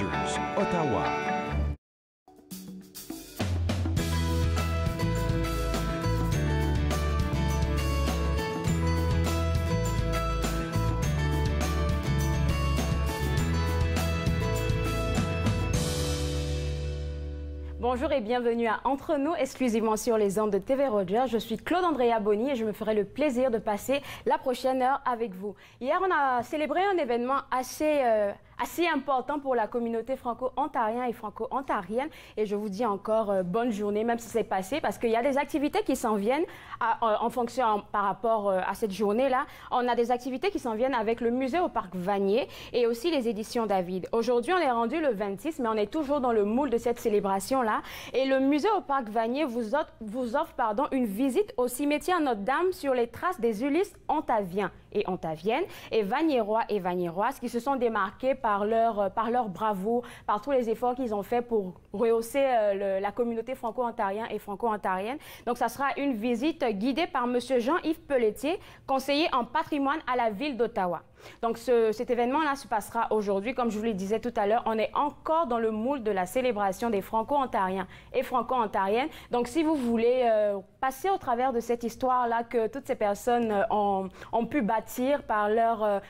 Rogers, Ottawa. Bonjour et bienvenue à Entre nous, exclusivement sur les ondes de TV Rogers. Je suis Claude Andrea Bonny et je me ferai le plaisir de passer la prochaine heure avec vous. Hier, on a célébré un événement assez important pour la communauté franco-ontarienne et franco-ontarienne. Et je vous dis encore bonne journée, même si c'est passé, parce qu'il y a des activités qui s'en viennent par rapport à cette journée-là. On a des activités qui s'en viennent avec le musée au Parc Vanier et aussi les éditions David. Aujourd'hui, on est rendu le 26, mais on est toujours dans le moule de cette célébration-là. Et le musée au Parc Vanier vous offre une visite au cimetière Notre-Dame sur les traces des Ulysses ontaviens et ontaviennes et vaniérois et vaniéroises qui se sont démarqués par leur bravoure, par tous les efforts qu'ils ont fait pour rehausser la communauté franco-ontarienne et franco-ontarienne. Donc, ça sera une visite guidée par M. Jean-Yves Pelletier, conseiller en patrimoine à la ville d'Ottawa. Donc, cet événement-là se passera aujourd'hui. Comme je vous le disais tout à l'heure, on est encore dans le moule de la célébration des franco-ontariens et franco-ontariennes. Donc, si vous voulez passer au travers de cette histoire-là que toutes ces personnes ont pu bâtir par leur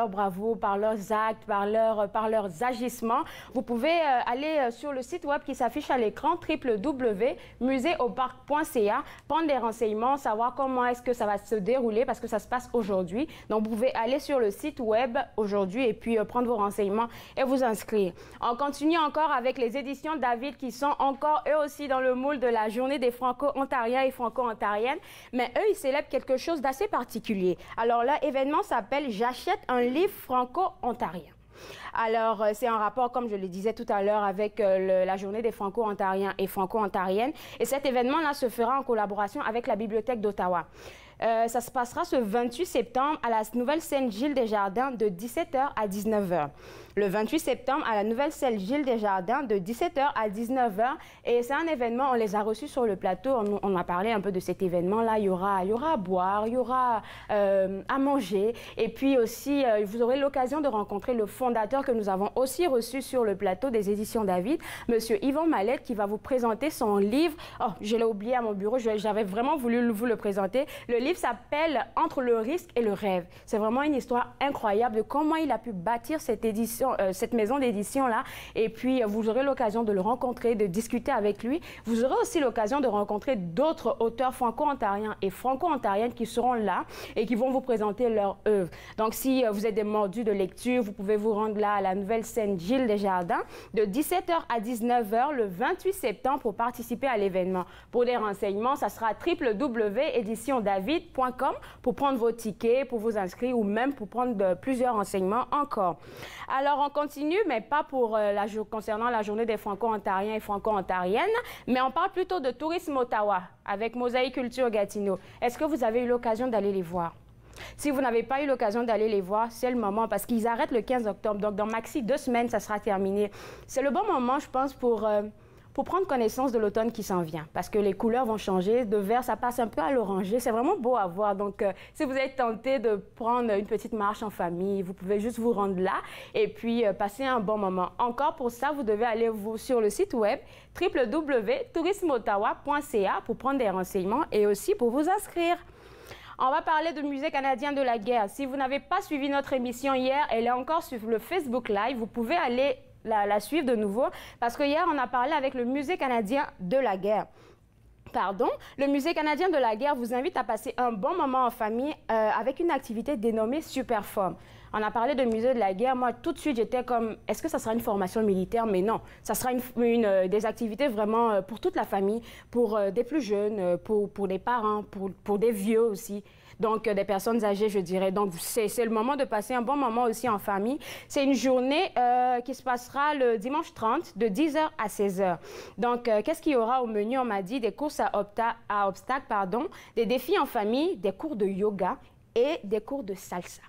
bravoure, par leurs actes, par leurs agissements, vous pouvez aller sur le site web qui s'affiche à l'écran, www.museauparc.ca, prendre des renseignements, savoir comment est-ce que ça va se dérouler parce que ça se passe aujourd'hui. Donc, vous pouvez aller sur le site web aujourd'hui et puis prendre vos renseignements et vous inscrire. On continue encore avec les éditions David qui sont encore eux aussi dans le moule de la journée des franco-ontariens et franco-ontariennes, mais eux ils célèbrent quelque chose d'assez particulier. Alors là, l'événement s'appelle « J'achète un livre franco-ontarien ». Alors, c'est un rapport, comme je le disais tout à l'heure, avec la journée des franco-ontariens et franco-ontariennes. Et cet événement-là se fera en collaboration avec la Bibliothèque d'Ottawa. Ça se passera ce 28 septembre à la nouvelle scène Gilles Desjardins de 17h à 19h. Le 28 septembre à la nouvelle scène Gilles Desjardins de 17h à 19h. Et c'est un événement, on les a reçus sur le plateau, on a parlé un peu de cet événement-là. Il y aura à boire, il y aura à manger. Et puis aussi, vous aurez l'occasion de rencontrer le fondateur que nous avons aussi reçu sur le plateau des éditions David, Monsieur Yvon Mallette, qui va vous présenter son livre. Oh, je l'ai oublié à mon bureau, j'avais vraiment voulu vous le présenter. Le livre s'appelle « Entre le risque et le rêve ». C'est vraiment une histoire incroyable de comment il a pu bâtir cette maison d'édition-là. Et puis, vous aurez l'occasion de le rencontrer, de discuter avec lui. Vous aurez aussi l'occasion de rencontrer d'autres auteurs franco-ontariens et franco-ontariennes qui seront là et qui vont vous présenter leur œuvre. Donc, si vous êtes des mordus de lecture, vous pouvez vous rendre là à la nouvelle scène Gilles Desjardins de 17h à 19h le 28 septembre pour participer à l'événement. Pour des renseignements, ça sera www.éditiondavid.com pour prendre vos tickets, pour vous inscrire ou même pour prendre plusieurs renseignements encore. Alors, on continue, mais pas concernant la journée des franco-ontariens et franco-ontariennes, mais on parle plutôt de tourisme Ottawa avec Mosaïque Culture Gatineau. Est-ce que vous avez eu l'occasion d'aller les voir? Si vous n'avez pas eu l'occasion d'aller les voir, c'est le moment parce qu'ils arrêtent le 15 octobre. Donc, dans maxi 2 semaines, ça sera terminé. C'est le bon moment, je pense, pour prendre connaissance de l'automne qui s'en vient. Parce que les couleurs vont changer. De vert, ça passe un peu à l'orangé. C'est vraiment beau à voir. Donc, si vous êtes tenté de prendre une petite marche en famille, vous pouvez juste vous rendre là et puis passer un bon moment. Encore pour ça, vous devez aller sur le site web www.tourismeottawa.ca pour prendre des renseignements et aussi pour vous inscrire. On va parler de Musée canadien de la guerre. Si vous n'avez pas suivi notre émission hier, elle est encore sur le Facebook Live. Vous pouvez aller la suivre de nouveau parce que hier, on a parlé avec le Musée canadien de la guerre. Le Musée canadien de la guerre vous invite à passer un bon moment en famille avec une activité dénommée Superform. On a parlé de musée de la guerre. Moi, tout de suite, j'étais comme, est-ce que ça sera une formation militaire? Mais non, ça sera des activités vraiment pour toute la famille, pour des plus jeunes, pour des parents, pour des vieux aussi. Donc, des personnes âgées, je dirais. Donc, c'est le moment de passer un bon moment aussi en famille. C'est une journée qui se passera le dimanche 30 de 10h à 16h. Donc, qu'est-ce qu'il y aura au menu? On m'a dit des courses à obstacles, des défis en famille, des cours de yoga et des cours de salsa.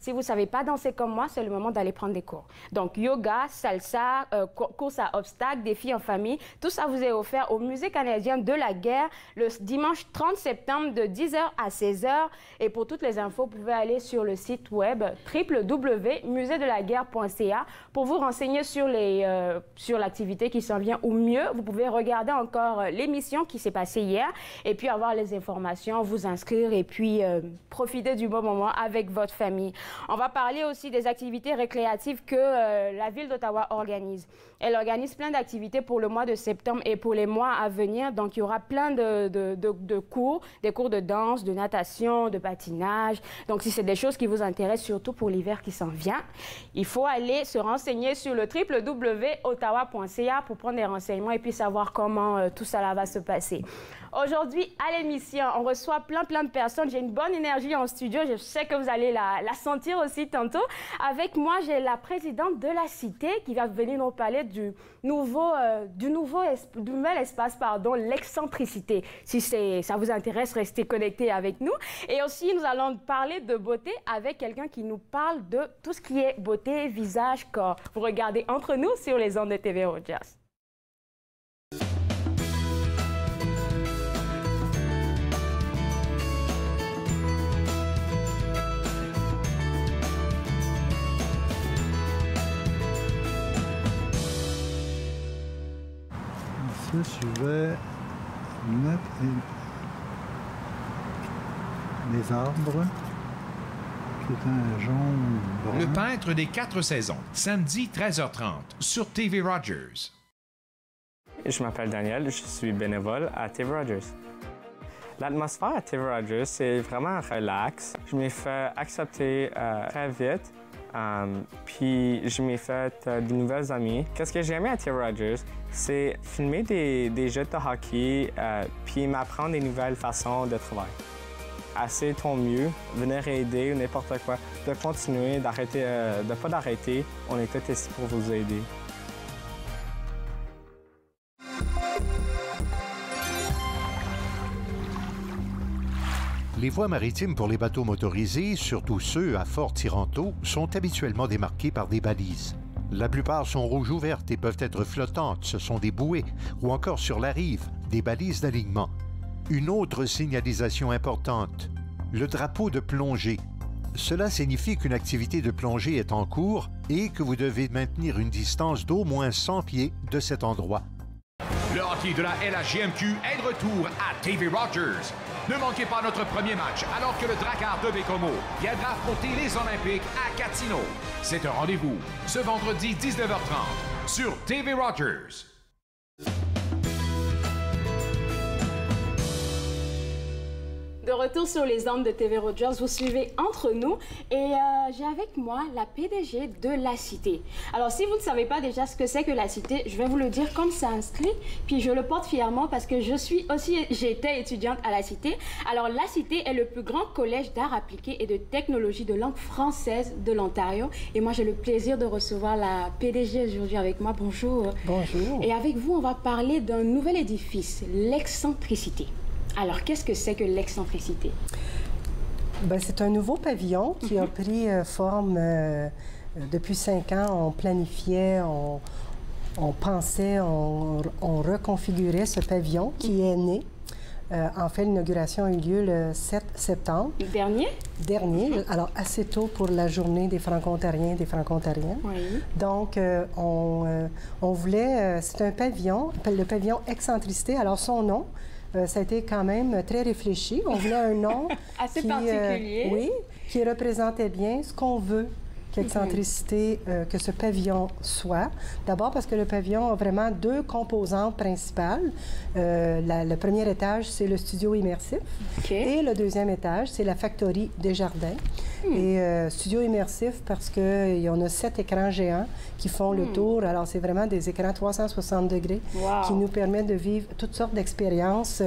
Si vous ne savez pas danser comme moi, c'est le moment d'aller prendre des cours. Donc, yoga, salsa, course à obstacles, défis en famille, tout ça vous est offert au Musée canadien de la guerre le dimanche 30 septembre de 10h à 16h. Et pour toutes les infos, vous pouvez aller sur le site web www.museedelaguerre.ca pour vous renseigner sur l'activité qui s'en vient, ou mieux, vous pouvez regarder encore l'émission qui s'est passée hier et puis avoir les informations, vous inscrire et puis profiter du bon moment avec votre famille. On va parler aussi des activités récréatives que la Ville d'Ottawa organise. Elle organise plein d'activités pour le mois de septembre et pour les mois à venir. Donc, il y aura plein de cours, des cours de danse, de natation, de patinage. Donc, si c'est des choses qui vous intéressent, surtout pour l'hiver qui s'en vient, il faut aller se renseigner sur le www.ottawa.ca pour prendre des renseignements et puis savoir comment tout ça là va se passer. Aujourd'hui, à l'émission, on reçoit plein de personnes. J'ai une bonne énergie en studio. Je sais que vous allez la sentir aussi tantôt. Avec moi, j'ai la présidente de la Cité qui va venir nous parler du nouvel espace, l'excentricité. Si ça vous intéresse, restez connectés avec nous. Et aussi, nous allons parler de beauté avec quelqu'un qui nous parle de tout ce qui est beauté, visage, corps. Vous regardez Entre nous sur les ondes de TV Rogers. Je vais mettre les arbres, qui est un jaune brun. Le peintre des 4 saisons, samedi 13h30 sur TV Rogers. Je m'appelle Daniel, je suis bénévole à TV Rogers. L'atmosphère à TV Rogers, c'est vraiment relax. Je m'ai fait accepter très vite. Puis je m'ai fait de nouvelles amies. Qu'est-ce que j'ai aimé à TV Rogers, c'est filmer des jeux de hockey puis m'apprendre des nouvelles façons de travailler. Assez ton mieux, venir aider ou n'importe quoi, de continuer, d'arrêter, de pas d'arrêter. On est tous ici pour vous aider. Les voies maritimes pour les bateaux motorisés, surtout ceux à fort tirant-eau, sont habituellement démarquées par des balises. La plupart sont rouges ouvertes et peuvent être flottantes, ce sont des bouées, ou encore sur la rive, des balises d'alignement. Une autre signalisation importante, le drapeau de plongée. Cela signifie qu'une activité de plongée est en cours et que vous devez maintenir une distance d'au moins 100 pieds de cet endroit. Le hockey de la LHJMQ est de retour à TV Rogers. Ne manquez pas notre premier match alors que le Drakkar de Baie-Comeau viendra affronter les Olympiques à Gatineau. C'est un rendez-vous ce vendredi 19h30 sur TV Rogers. De retour sur les ondes de TV Rogers, vous suivez Entre nous et j'ai avec moi la PDG de la Cité. Alors, si vous ne savez pas déjà ce que c'est que la Cité, je vais vous le dire comme c'est inscrit, puis je le porte fièrement parce que j'étais étudiante à la Cité. Alors, la Cité est le plus grand collège d'art appliqué et de technologie de langue française de l'Ontario. Et moi, j'ai le plaisir de recevoir la PDG aujourd'hui avec moi. Bonjour. Bonjour. Et avec vous, on va parler d'un nouvel édifice, l'excentricité. Alors, qu'est-ce que c'est que l'excentricité? C'est un nouveau pavillon qui a pris forme depuis 5 ans. On planifiait, on pensait, on reconfigurait ce pavillon qui est né. En fait, l'inauguration a eu lieu le 7 septembre. Dernier? Alors assez tôt pour la journée des Franco-Ontariens et des Franco-Ontariennes. Oui. Donc, on voulait... c'est un pavillon, le pavillon Excentricité. Alors, son nom... ça a été quand même très réfléchi. On voulait un nom assez particulier. Oui, qui représentait bien ce qu'on veut qu'Excentricité, que ce pavillon soit. D'abord parce que le pavillon a vraiment 2 composantes principales. Le premier étage, c'est le studio immersif. Et le deuxième étage, c'est la factory des jardins. Et studio immersif parce qu'on a 7 écrans géants qui font le tour. Alors, c'est vraiment des écrans 360 degrés qui nous permettent de vivre toutes sortes d'expériences,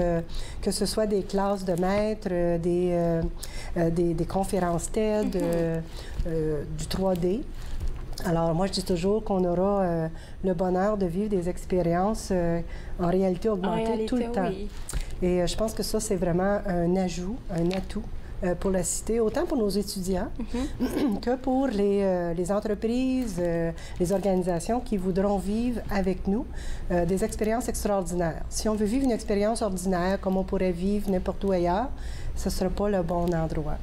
que ce soit des classes de maîtres, des conférences TED, du 3D. Alors, moi, je dis toujours qu'on aura le bonheur de vivre des expériences en réalité augmentée tout le temps. Et je pense que ça, c'est vraiment un ajout, un atout pour la cité, autant pour nos étudiants que pour les entreprises, les organisations qui voudront vivre avec nous des expériences extraordinaires. Si on veut vivre une expérience ordinaire comme on pourrait vivre n'importe où ailleurs, ce ne sera pas le bon endroit.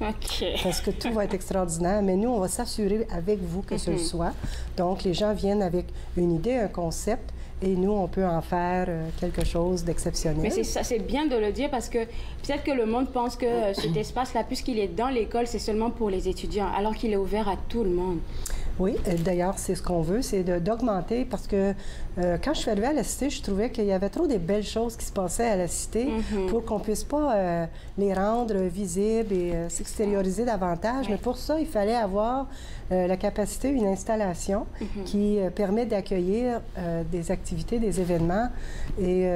Parce que tout va être extraordinaire, mais nous, on va s'assurer avec vous que ce le soit. Donc, les gens viennent avec une idée, un concept, et nous, on peut en faire quelque chose d'exceptionnel. Mais c'est bien de le dire parce que peut-être que le monde pense que cet espace-là, puisqu'il est dans l'école, c'est seulement pour les étudiants, alors qu'il est ouvert à tout le monde. Oui, d'ailleurs, c'est ce qu'on veut, c'est d'augmenter parce que quand je suis arrivée à la Cité, je trouvais qu'il y avait trop de belles choses qui se passaient à la Cité pour qu'on ne puisse pas les rendre visibles et s'extérioriser davantage. Mais pour ça, il fallait avoir la capacité, une installation qui permet d'accueillir des activités, des événements et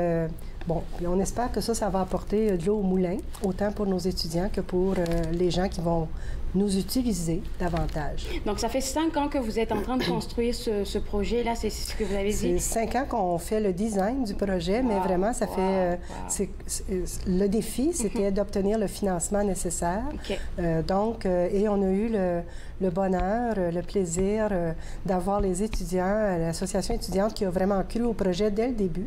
bon, puis on espère que ça va apporter de l'eau au moulin, autant pour nos étudiants que pour les gens qui vont nous utiliser davantage. Donc, ça fait 5 ans que vous êtes en train de construire ce projet-là, c'est ce que vous avez dit? C'est 5 ans qu'on fait le design du projet, mais vraiment, ça fait... le défi, c'était d'obtenir le financement nécessaire. Donc, et on a eu le bonheur, le plaisir d'avoir les étudiants, l'association étudiante qui a vraiment cru au projet dès le début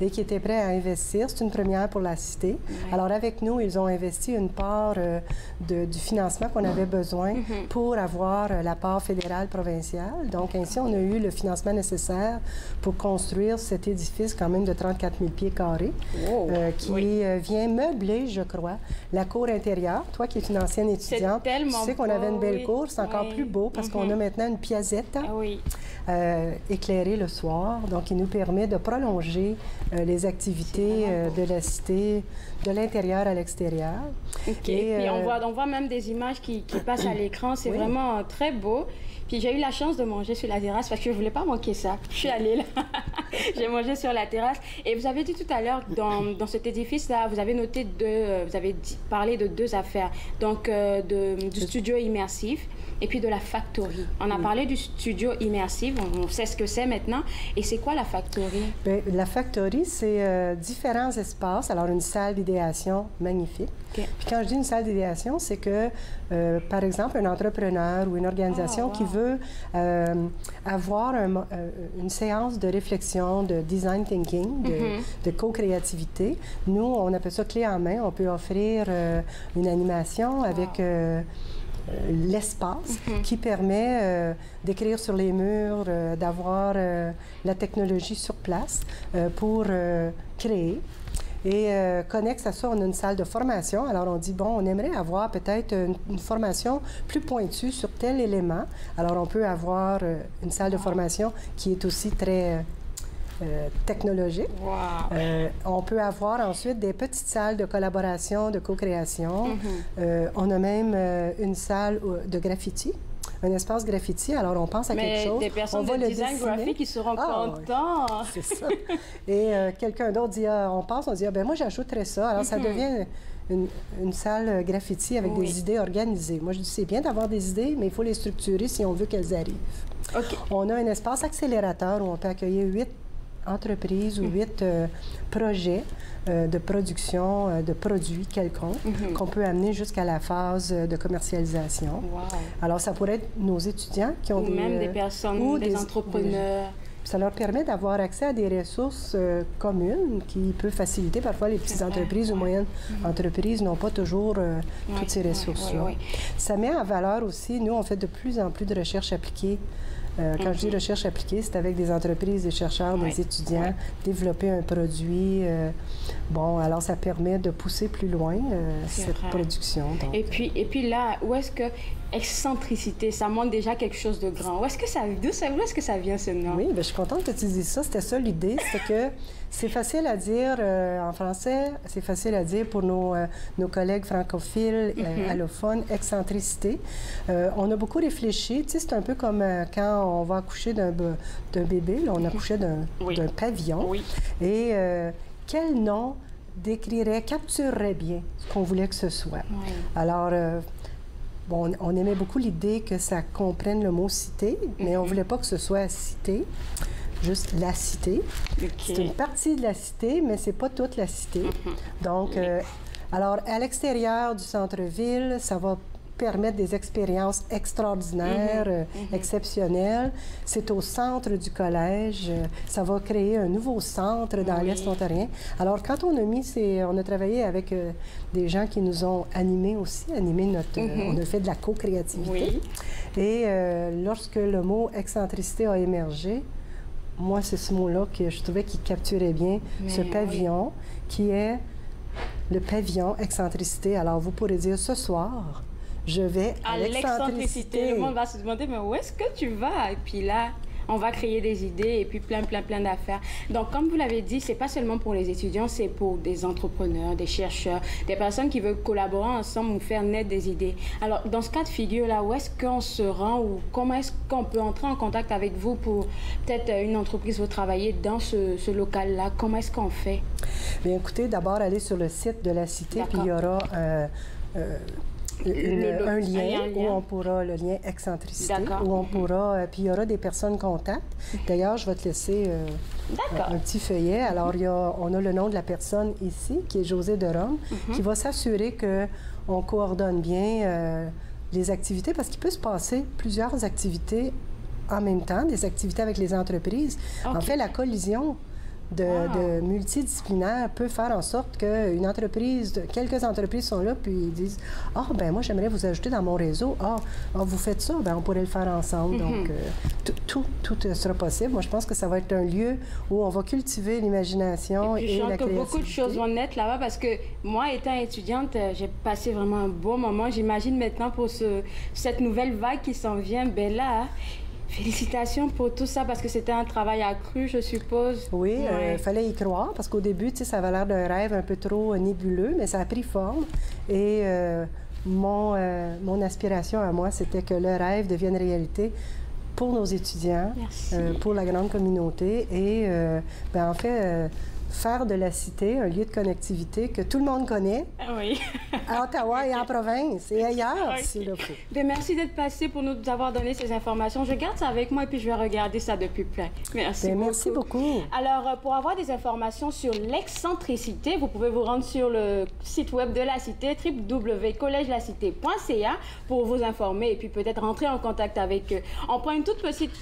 et qui était prêt à investir. C'est une première pour la Cité. Alors, avec nous, ils ont investi une part du financement qu'on avait besoin pour avoir la part fédérale provinciale. Donc, ainsi, on a eu le financement nécessaire pour construire cet édifice quand même de 34 000 pieds carrés qui vient meubler, je crois, la cour intérieure. Toi qui es une ancienne étudiante, tu sais qu'on avait une belle cour. C'est encore plus beau parce qu'on a maintenant une piazzetta éclairée le soir. Donc, il nous permet de prolonger les activités de la Cité de l'intérieur à l'extérieur. Et puis, on voit même des images qui passent à l'écran. C'est vraiment très beau. Puis j'ai eu la chance de manger sur la terrasse parce que je ne voulais pas manquer ça. Je suis allée là. J'ai mangé sur la terrasse. Et vous avez dit tout à l'heure, dans cet édifice-là, vous avez noté vous avez parlé de 2 affaires. Donc, du studio immersif et puis de la factory. On a parlé du studio immersif, on sait ce que c'est maintenant. Et c'est quoi la factory? Bien, la factory, c'est différents espaces. Alors, une salle d'idéation magnifique. Puis quand je dis une salle d'idéation, c'est que, par exemple, un entrepreneur ou une organisation qui veut avoir une séance de réflexion, de design thinking, de co-créativité, nous, on appelle ça clé en main. On peut offrir une animation avec l'espace qui permet d'écrire sur les murs, d'avoir la technologie sur place pour créer. Et connexe à ça, on a une salle de formation. Alors, on dit, bon, on aimerait avoir peut-être une formation plus pointue sur tel élément. Alors, on peut avoir une salle de formation qui est aussi très technologique. On peut avoir ensuite des petites salles de collaboration, de co-création. On a même une salle de graffiti. Un espace graffiti, alors on pense à quelque chose. Des personnes de design graphique qui seront contents. C'est ça. Et quelqu'un d'autre dit, on dit, ben moi j'ajouterais ça. Alors ça devient une salle graffiti avec des idées organisées. Moi je dis, c'est bien d'avoir des idées, mais il faut les structurer si on veut qu'elles arrivent. On a un espace accélérateur où on peut accueillir 8 entreprises ou 8 projets de production de produits quelconques qu'on peut amener jusqu'à la phase de commercialisation. Alors, ça pourrait être nos étudiants qui ont même des personnes, ou des entrepreneurs. Ça leur permet d'avoir accès à des ressources communes qui peuvent faciliter. Parfois, les petites entreprises ou moyennes entreprises n'ont pas toujours toutes ces ressources-là. Ça met en valeur aussi, nous, on fait de plus en plus de recherche appliquée. Quand je dis recherche appliquée, c'est avec des entreprises, des chercheurs, des étudiants, développer un produit. Bon, alors ça permet de pousser plus loin cette production. Donc. Et puis là, où est-ce que excentricité, ça montre déjà quelque chose de grand. D'où est-ce que ça vient ce nom? Oui, bien, je suis contente que tu dises ça. C'était ça l'idée, c'était que c'est facile à dire en français, c'est facile à dire pour nos collègues francophiles, allophones, excentricité. On a beaucoup réfléchi. Tu sais, c'est un peu comme quand on va accoucher d'un bébé, là, on accouchait d'un pavillon. Et quel nom capturerait bien ce qu'on voulait que ce soit? Alors, bon, on aimait beaucoup l'idée que ça comprenne le mot « cité », mais on ne voulait pas que ce soit « cité », juste « la cité ». C'est une partie de la cité, mais ce n'est pas toute la cité. Donc, Alors, à l'extérieur du centre-ville, ça va permettre des expériences extraordinaires, exceptionnelles. C'est au centre du collège. Ça va créer un nouveau centre dans l'Est ontarien. Alors, quand on a travaillé avec des gens qui nous ont animés aussi, on a fait de la co-créativité. Et lorsque le mot excentricité a émergé, moi, c'est ce mot-là que je trouvais qui capturait bien ce pavillon, qui est le pavillon excentricité. Alors, vous pourrez dire ce soir, je vais à l'excentricité. Le monde va se demander, mais où est-ce que tu vas? Et puis là, on va créer des idées et puis plein d'affaires. Donc, comme vous l'avez dit, c'est pas seulement pour les étudiants, c'est pour des entrepreneurs, des chercheurs, des personnes qui veulent collaborer ensemble ou faire naître des idées. Alors, dans ce cas de figure-là, où est-ce qu'on se rend ou comment est-ce qu'on peut entrer en contact avec vous pour peut-être une entreprise veut travailler dans ce local-là? Comment est-ce qu'on fait? Bien, écoutez, d'abord, allez sur le site de la Cité, puis il y aura un lien où on pourra, le lien excentricité, où on pourra, puis il y aura des personnes contacts. D'ailleurs, je vais te laisser un petit feuillet. Alors, on a le nom de la personne ici, qui est José de Rome, qui va s'assurer qu'on coordonne bien les activités, parce qu'il peut se passer plusieurs activités en même temps, des activités avec les entreprises. En fait, la collision de multidisciplinaire peut faire en sorte qu'une entreprise, quelques entreprises sont là, puis ils disent « Ah, ben moi, j'aimerais vous ajouter dans mon réseau. Ah, vous faites ça, ben on pourrait le faire ensemble. Donc, tout sera possible. Moi, je pense que ça va être un lieu où on va cultiver l'imagination et la créativité. Beaucoup de choses vont naître là-bas parce que moi, étant étudiante, j'ai passé vraiment un bon moment. J'imagine maintenant pour cette nouvelle vague qui s'en vient, ben là... Félicitations pour tout ça, parce que c'était un travail accru, je suppose. Oui, il fallait y croire, parce qu'au début, tu sais, ça avait l'air d'un rêve un peu trop nébuleux, mais ça a pris forme. Et mon aspiration à moi, c'était que le rêve devienne réalité pour nos étudiants, pour la grande communauté. Et en fait... faire de la Cité un lieu de connectivité que tout le monde connaît, à Ottawa et en province et ailleurs, s'il le faut. Bien, merci d'être passé pour nous avoir donné ces informations. Je garde ça avec moi et puis je vais regarder ça de plus près. Merci beaucoup. Merci beaucoup. Alors, pour avoir des informations sur l'excentricité, vous pouvez vous rendre sur le site web de la Cité, www.collegelacité.ca, pour vous informer et puis peut-être rentrer en contact avec eux. On prend une toute petite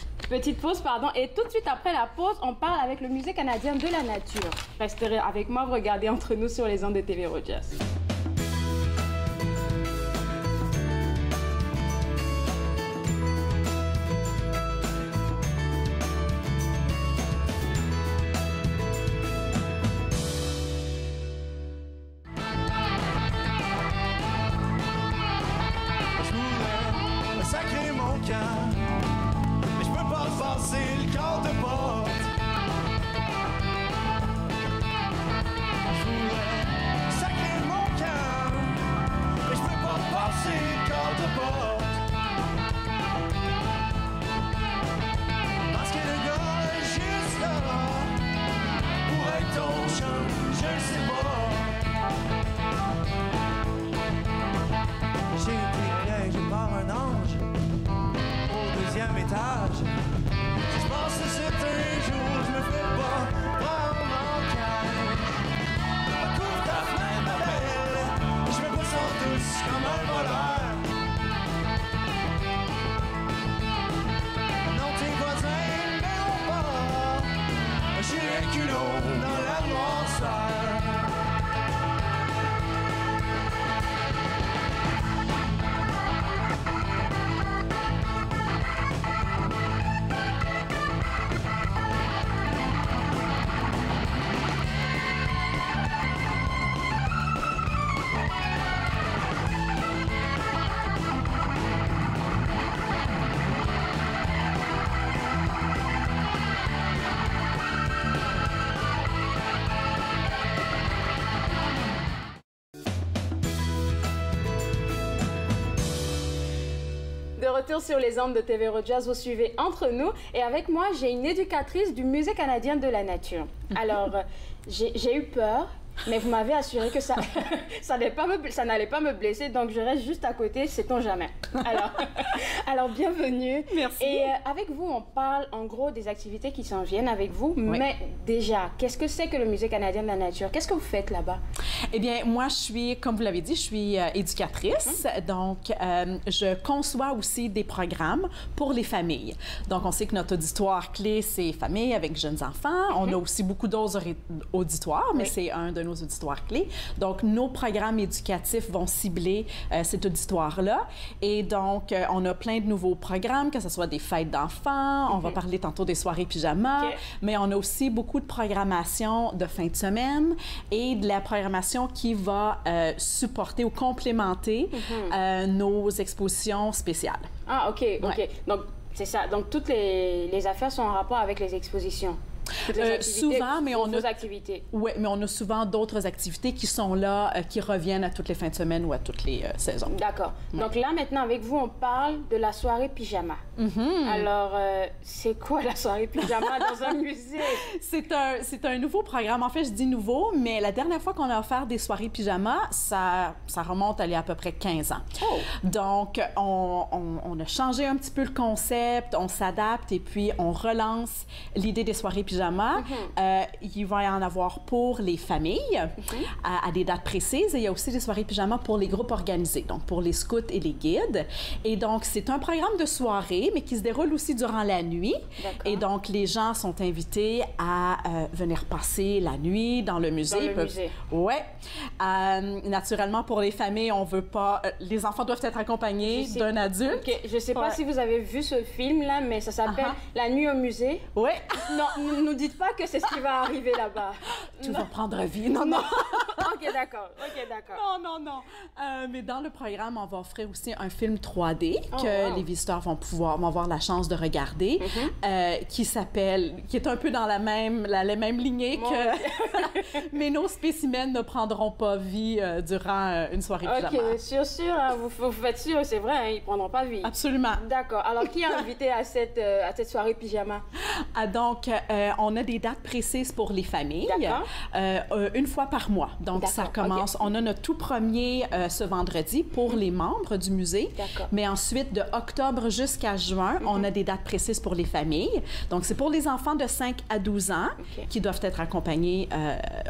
pause, et tout de suite après la pause, on parle avec le Musée canadien de la nature. Resterez avec moi, vous regardez Entre nous sur les ondes de TV Rogers. Sacré mon cœur, mais je peux pas passer le corps de porte. Parce que le gars est juste là pour être ton chum, je le sais pas. J'ai été piégé par un ange au 2e étage. Si je passe certains jours, je me fais pas prendre en cage. Couvre ta fenêtre, ma belle, je me sens douce comme un voleur. J'ai un culot dans la noirceur. De retour sur les ondes de TV Rogers, vous suivez Entre nous. Et avec moi, j'ai une éducatrice du Musée canadien de la nature. Alors, j'ai eu peur Mais vous m'avez assuré que ça, ça n'allait pas me blesser, donc je reste juste à côté, sait-on jamais. Alors bienvenue. Merci. Et avec vous, on parle en gros des activités qui s'en viennent avec vous. Oui. Mais déjà, qu'est-ce que c'est que le Musée canadien de la nature? Qu'est-ce que vous faites là-bas? Eh bien, moi, je suis, comme vous l'avez dit, je suis éducatrice. Donc, je conçois aussi des programmes pour les familles. Donc, on sait que notre auditoire clé, c'est famille avec jeunes enfants. On a aussi beaucoup d'autres auditoires, mais c'est un de nos auditoires clés. Donc, nos programmes éducatifs vont cibler cet auditoire-là. Et donc, on a plein de nouveaux programmes, que ce soit des fêtes d'enfants, on va parler tantôt des soirées pyjama, mais on a aussi beaucoup de programmation de fin de semaine et de la programmation qui va supporter ou complémenter nos expositions spéciales. Ah, OK, OK. Ouais. Donc, c'est ça. Donc, toutes les affaires sont en rapport avec les expositions. Souvent, mais on a activités. Oui, mais on a souvent d'autres activités qui sont là, qui reviennent à toutes les fins de semaine ou à toutes les saisons. D'accord. Ouais. Donc là, maintenant, avec vous, on parle de la soirée pyjama. Alors, c'est quoi la soirée pyjama dans un musée? C'est un nouveau programme. En fait, je dis nouveau, mais la dernière fois qu'on a offert des soirées pyjama, ça remonte à il y a à peu près 15 ans. Oh. Donc, on a changé un petit peu le concept, on s'adapte et puis on relance l'idée des soirées pyjama. Il va y en avoir pour les familles à des dates précises et il y a aussi des soirées pyjama pour les groupes organisés, donc pour les scouts et les guides. Et donc, c'est un programme de soirée, mais qui se déroule aussi durant la nuit. Et donc, les gens sont invités à venir passer la nuit dans le musée. Dans le musée. Oui. Naturellement, pour les familles, on veut pas... les enfants doivent être accompagnés d'un adulte. OK. Je sais pas si vous avez vu ce film-là, mais ça s'appelle La nuit au musée. Oui. Non, ne nous dites pas que c'est ce qui va arriver là-bas. Tout va prendre vie. Non, non. OK, d'accord. OK, d'accord. Non. Mais dans le programme, on va offrir aussi un film 3D que les visiteurs vont avoir la chance de regarder, qui est un peu dans la même lignée que... Mais nos spécimens ne prendront pas vie durant une soirée pyjama. OK, sûr, hein, vous faites sûr, c'est vrai, hein, ils ne prendront pas vie. Absolument. D'accord. Alors, qui est invité à cette soirée pyjama? Donc, on a des dates précises pour les familles, une fois par mois. Donc, ça commence, on a notre tout premier ce vendredi pour les membres du musée, mais ensuite, de octobre jusqu'à juin, on a des dates précises pour les familles. Donc, c'est pour les enfants de 5 à 12 ans qui doivent être accompagnés,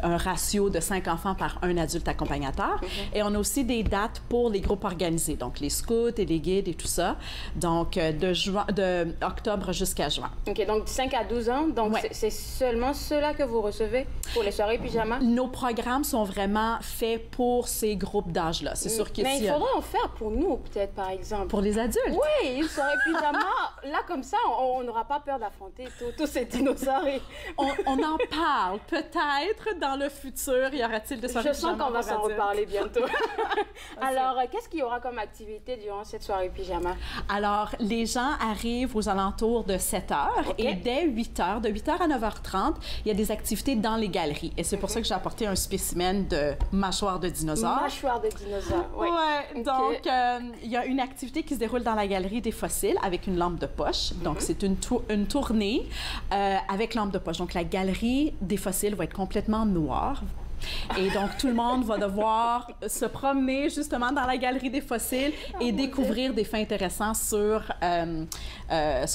un ratio de 5 enfants par un adulte accompagnateur. Et on a aussi des dates pour les groupes organisés, donc les scouts et les guides et tout ça, donc de octobre jusqu'à juin. OK, donc 5 à 12 ans, donc c'est seulement ceux-là que vous recevez pour les soirées pyjama? Nos programmes sont vraiment faits pour ces groupes d'âge-là. C'est sûr que mais il faudrait en faire pour nous, peut-être, par exemple. Pour les adultes? Oui, une soirée pyjama. Là, comme ça, on n'aura pas peur d'affronter tous ces dinosaures. On en parle. Peut-être dans le futur, y aura-t-il des soirées pyjama? Je sens qu'on va s'en reparler bientôt. Alors, qu'est-ce qu'il y aura comme activité durant cette soirée pyjama? Alors, les gens arrivent aux alentours de 7 heures et dès 8 heures, de 8 heures à 9h30, il y a des activités dans les galeries. Et c'est pour ça que j'ai apporté un spécimen de mâchoire de dinosaure. Mâchoire de dinosaure, oui. Ouais, donc il y a une activité qui se déroule dans la galerie des fossiles avec une lampe de poche. Donc, c'est une tournée avec lampe de poche. Donc, la galerie des fossiles va être complètement noire. Et donc, tout le monde va devoir se promener justement dans la galerie des fossiles et découvrir des faits intéressants sur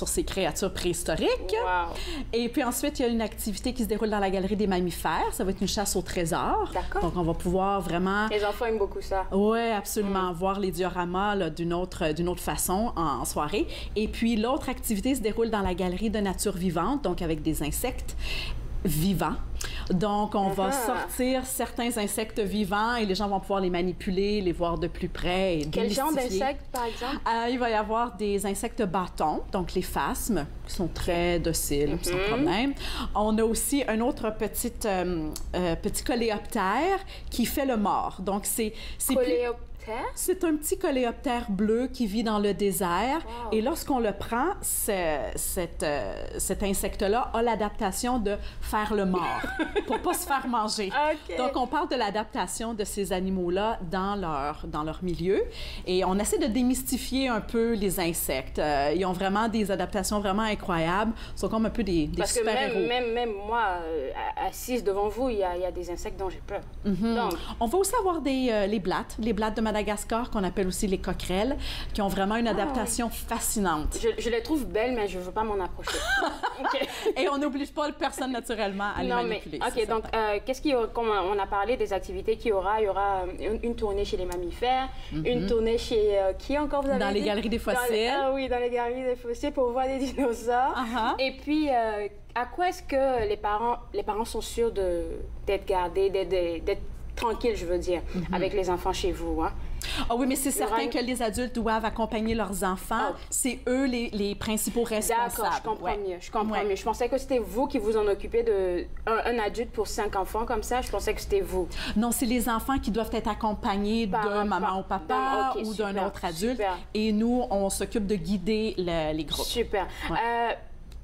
ces créatures préhistoriques. Wow. Et puis ensuite, il y a une activité qui se déroule dans la galerie des mammifères. Ça va être une chasse au trésor. D'accord. Donc, on va pouvoir vraiment... Les enfants aiment beaucoup ça. Oui, absolument. Voir les dioramas là, d'une autre façon en soirée. Et puis, l'autre activité se déroule dans la galerie de nature vivante, donc avec des insectes vivants. Donc, on va sortir certains insectes vivants et les gens vont pouvoir les manipuler, les voir de plus près et Quel genre d'insectes, par exemple? Il va y avoir des insectes bâtons, donc les phasmes, qui sont très dociles, sans problème. On a aussi un autre petit coléoptère qui fait le mort. Donc, c'est C'est un petit coléoptère bleu qui vit dans le désert. Wow. Et lorsqu'on le prend, cet insecte-là a l'adaptation de faire le mort. pour pas se faire manger. OK. Donc, on parle de l'adaptation de ces animaux-là dans leur milieu. Et on essaie de démystifier un peu les insectes. Ils ont vraiment des adaptations vraiment incroyables. Ils sont comme un peu des Parce que super-héros. même moi, assise devant vous, il y a des insectes dont j'ai peur. Donc, On va aussi avoir les blattes de Madagascar, qu'on appelle aussi les coquerelles, qui ont vraiment une adaptation fascinante. je les trouve belles, mais je veux pas m'en approcher. OK. Et on n'oblige pas personne naturellement à les manipuler. OK, donc, qu'est-ce qu'il y aura, comme on a parlé des activités qu'il y aura une tournée chez les mammifères, une tournée chez qui encore vous avez Dans dit? les galeries des fossiles. Oui, dans les galeries des fossiles pour voir des dinosaures. Et puis, à quoi est-ce que les parents sont sûrs d'être gardés, d'être tranquilles, je veux dire, avec les enfants chez vous, hein? Ah oui, mais c'est certain que les adultes doivent accompagner leurs enfants. C'est eux les principaux responsables. D'accord, je comprends mieux. Je comprends mieux. Je pensais que c'était vous qui vous en occupez un adulte pour 5 enfants comme ça. Je pensais que c'était vous. Non, c'est les enfants qui doivent être accompagnés de maman ou papa ou d'un autre adulte. Super. Et nous, on s'occupe de guider les groupes. Super.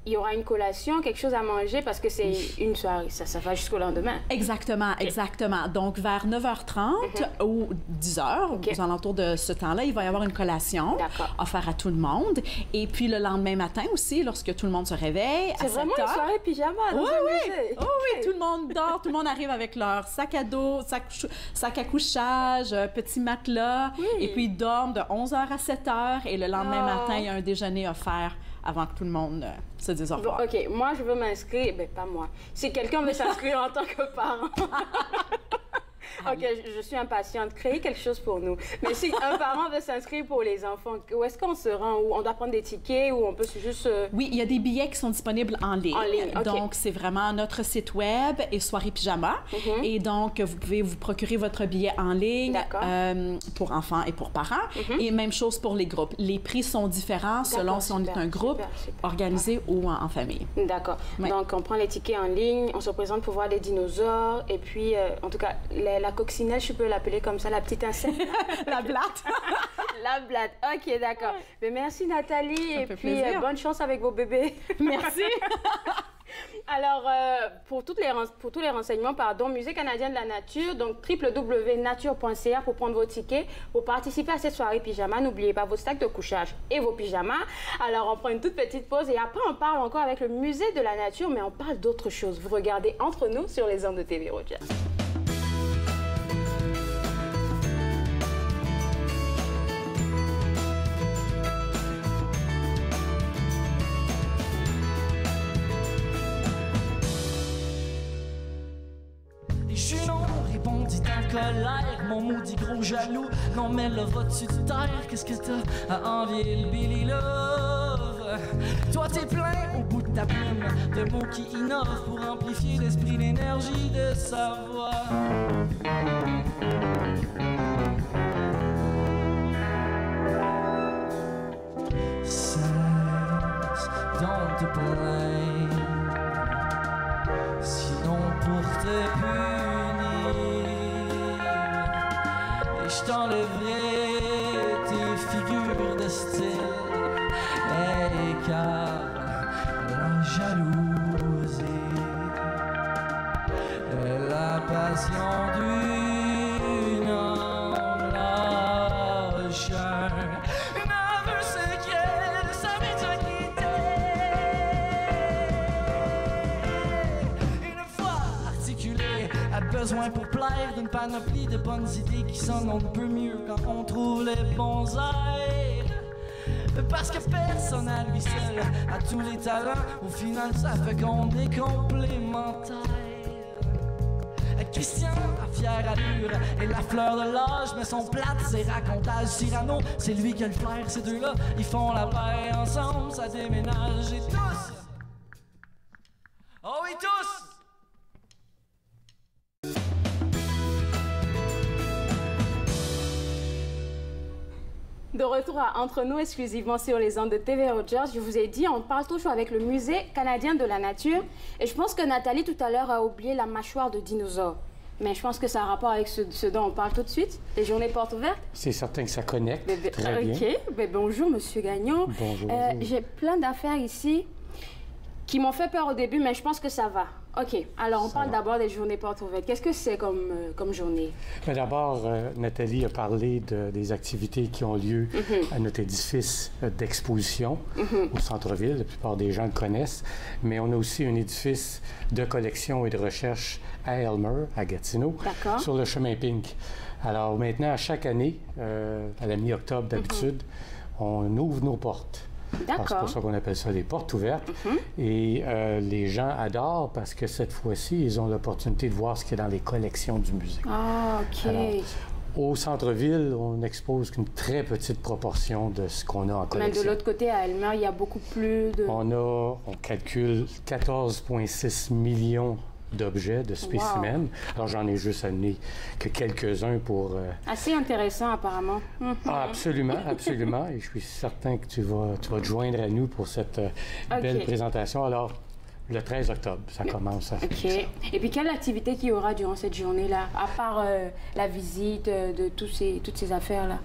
Il y aura une collation, quelque chose à manger parce que c'est une soirée. Ça va jusqu'au lendemain. Exactement, exactement. Donc, vers 9h30 ou 10h, aux alentours de ce temps-là, il va y avoir une collation offerte à tout le monde. Et puis, le lendemain matin aussi, lorsque tout le monde se réveille, à 7h... C'est vraiment une soirée pyjama dans un musée. Oui, tout le monde dort, tout le monde arrive avec leur sac à dos, sac à couchage, petit matelas. Et puis, ils dorment de 11h à 7h. Et le lendemain matin, il y a un déjeuner offert avant que tout le monde se dise au revoir. OK, moi, je veux m'inscrire. Ben, pas moi. Si quelqu'un veut s'inscrire en tant que parent. OK, je suis impatiente. Créez quelque chose pour nous. Mais si un parent veut s'inscrire pour les enfants, où est-ce qu'on se rend? Où on doit prendre des tickets ou on peut juste... Oui, il y a des billets qui sont disponibles en ligne. En ligne, OK. Donc, c'est vraiment notre site web et Soirée Pyjama. Et donc, vous pouvez vous procurer votre billet en ligne pour enfants et pour parents. Et même chose pour les groupes. Les prix sont différents selon si on est un groupe organisé ou en famille. D'accord. Donc, on prend les tickets en ligne, on se présente pour voir les dinosaures et puis, en tout cas, la coccinelle, je peux l'appeler comme ça, la petite insecte. La blatte. La blatte. OK, d'accord. Mais merci, Nathalie. Et puis, bonne chance avec vos bébés. Merci. Alors, pour tous les renseignements, Musée canadien de la nature, donc www.nature.ca pour prendre vos tickets, pour participer à cette soirée pyjama. N'oubliez pas vos sacs de couchage et vos pyjamas. Alors, on prend une toute petite pause et après, on parle encore avec le Musée de la nature, mais on parle d'autre chose. Vous regardez Entre nous sur les ondes de TV Rogers. Je suis non, répondit en colère, mon maudit gros jaloux. Non, mais là, vas-tu te taire? Qu'est-ce que t'as à envier le Billy Love? Toi, t'es plein au bout de ta plume de mots qui innovent pour amplifier l'esprit, l'énergie de sa voix. Cesse donc de plaindre, sinon pour te punir, et je t'enlèverai tes figures de style, hey, car la jalousie est la passion d'une âme lâche. Un aveu secret, ça m'est quitté. Une fois articulé, a besoin pour plaire d'une panoplie de bonnes idées qui sonnent un peu mieux quand on trouve les bons airs. Parce que personne à lui seul a tous les talents, au final ça fait qu'on est complémentaires. Christian, à fière allure, est la fleur de l'âge, mais son plate, ses racontages Cyrano, c'est lui qui a le flair, ces deux-là, ils font la paix ensemble, ça déménage, et tous, oh oui, tous! De retour à Entre nous, exclusivement sur les ondes de TV Rogers. Je vous ai dit, on parle toujours avec le Musée canadien de la nature. Et je pense que Nathalie, tout à l'heure, a oublié la mâchoire de dinosaure. Mais je pense que ça a un rapport avec ce dont on parle tout de suite. Les journées portes ouvertes. C'est certain que ça connecte. Très bien. OK. Bonjour, Monsieur Gagnon. Bonjour. J'ai plein d'affaires ici qui m'ont fait peur au début, mais je pense que ça va. OK. Alors, on parle d'abord des journées portes ouvertes. Qu'est-ce que c'est comme journée? D'abord, Nathalie a parlé des activités qui ont lieu à notre édifice d'exposition au centre-ville. La plupart des gens le connaissent. Mais on a aussi un édifice de collection et de recherche à Aylmer, à Gatineau, sur le chemin Pink. Alors maintenant, à chaque année, à la mi-octobre d'habitude, on ouvre nos portes. C'est pour ça qu'on appelle ça les portes ouvertes. Et les gens adorent parce que cette fois-ci, ils ont l'opportunité de voir ce qu'il y a dans les collections du musée. Ah, OK. Alors, au centre-ville, on n'expose qu'une très petite proportion de ce qu'on a en collection. Mais de l'autre côté, à Aylmer, il y a beaucoup plus de... On calcule 14,6 millions d'objets, de spécimens. Wow. Alors, j'en ai juste amené que quelques-uns pour... Assez intéressant, apparemment. Ah, absolument, absolument. Et je suis certain que tu vas te joindre à nous pour cette belle présentation. Alors, le 13 octobre, ça commence. OK. Et puis, quelle activité qu'il y aura durant cette journée-là, à part la visite de toutes ces affaires-là?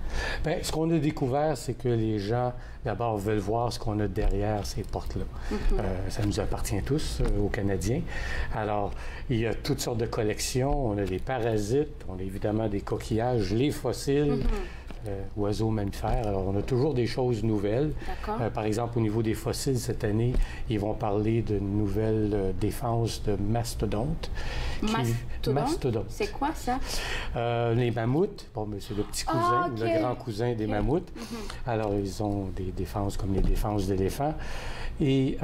Bien, ce qu'on a découvert, c'est que les gens, d'abord, veulent voir ce qu'on a derrière ces portes-là. Ça nous appartient tous, aux Canadiens. Alors, il y a toutes sortes de collections. On a des parasites, on a évidemment des coquillages, les fossiles. Oiseaux, mammifères. Alors, on a toujours des choses nouvelles. Par exemple, au niveau des fossiles, cette année, ils vont parler d'une nouvelle défense de mastodontes. Mastodonte? C'est quoi ça? Les mammouths. Bon, mais c'est le petit cousin, le grand cousin des mammouths. Alors, ils ont des défenses comme les défenses d'éléphants. Et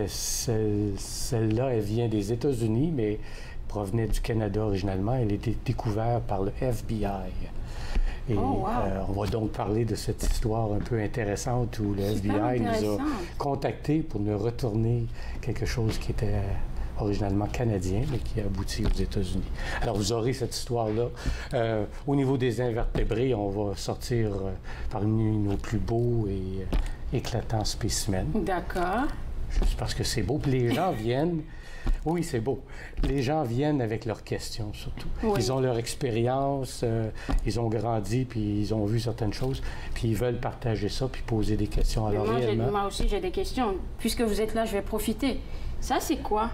celle-là, elle vient des États-Unis, mais provenait du Canada originalement. Elle a été découverte par le FBI. Et on va donc parler de cette histoire un peu intéressante où le FBI nous a contactés pour nous retourner quelque chose qui était originalement canadien, mais qui a abouti aux États-Unis. Alors, vous aurez cette histoire-là. Au niveau des invertébrés, on va sortir parmi nos plus beaux et éclatants spécimens. D'accord. Juste parce que c'est beau. Puis les gens viennent... Oui, c'est beau. Les gens viennent avec leurs questions, surtout. Ils ont leur expérience, ils ont grandi, puis ils ont vu certaines choses, puis ils veulent partager ça, puis poser des questions. Alors, moi aussi, j'ai des questions. Puisque vous êtes là, je vais profiter. Ça, c'est quoi?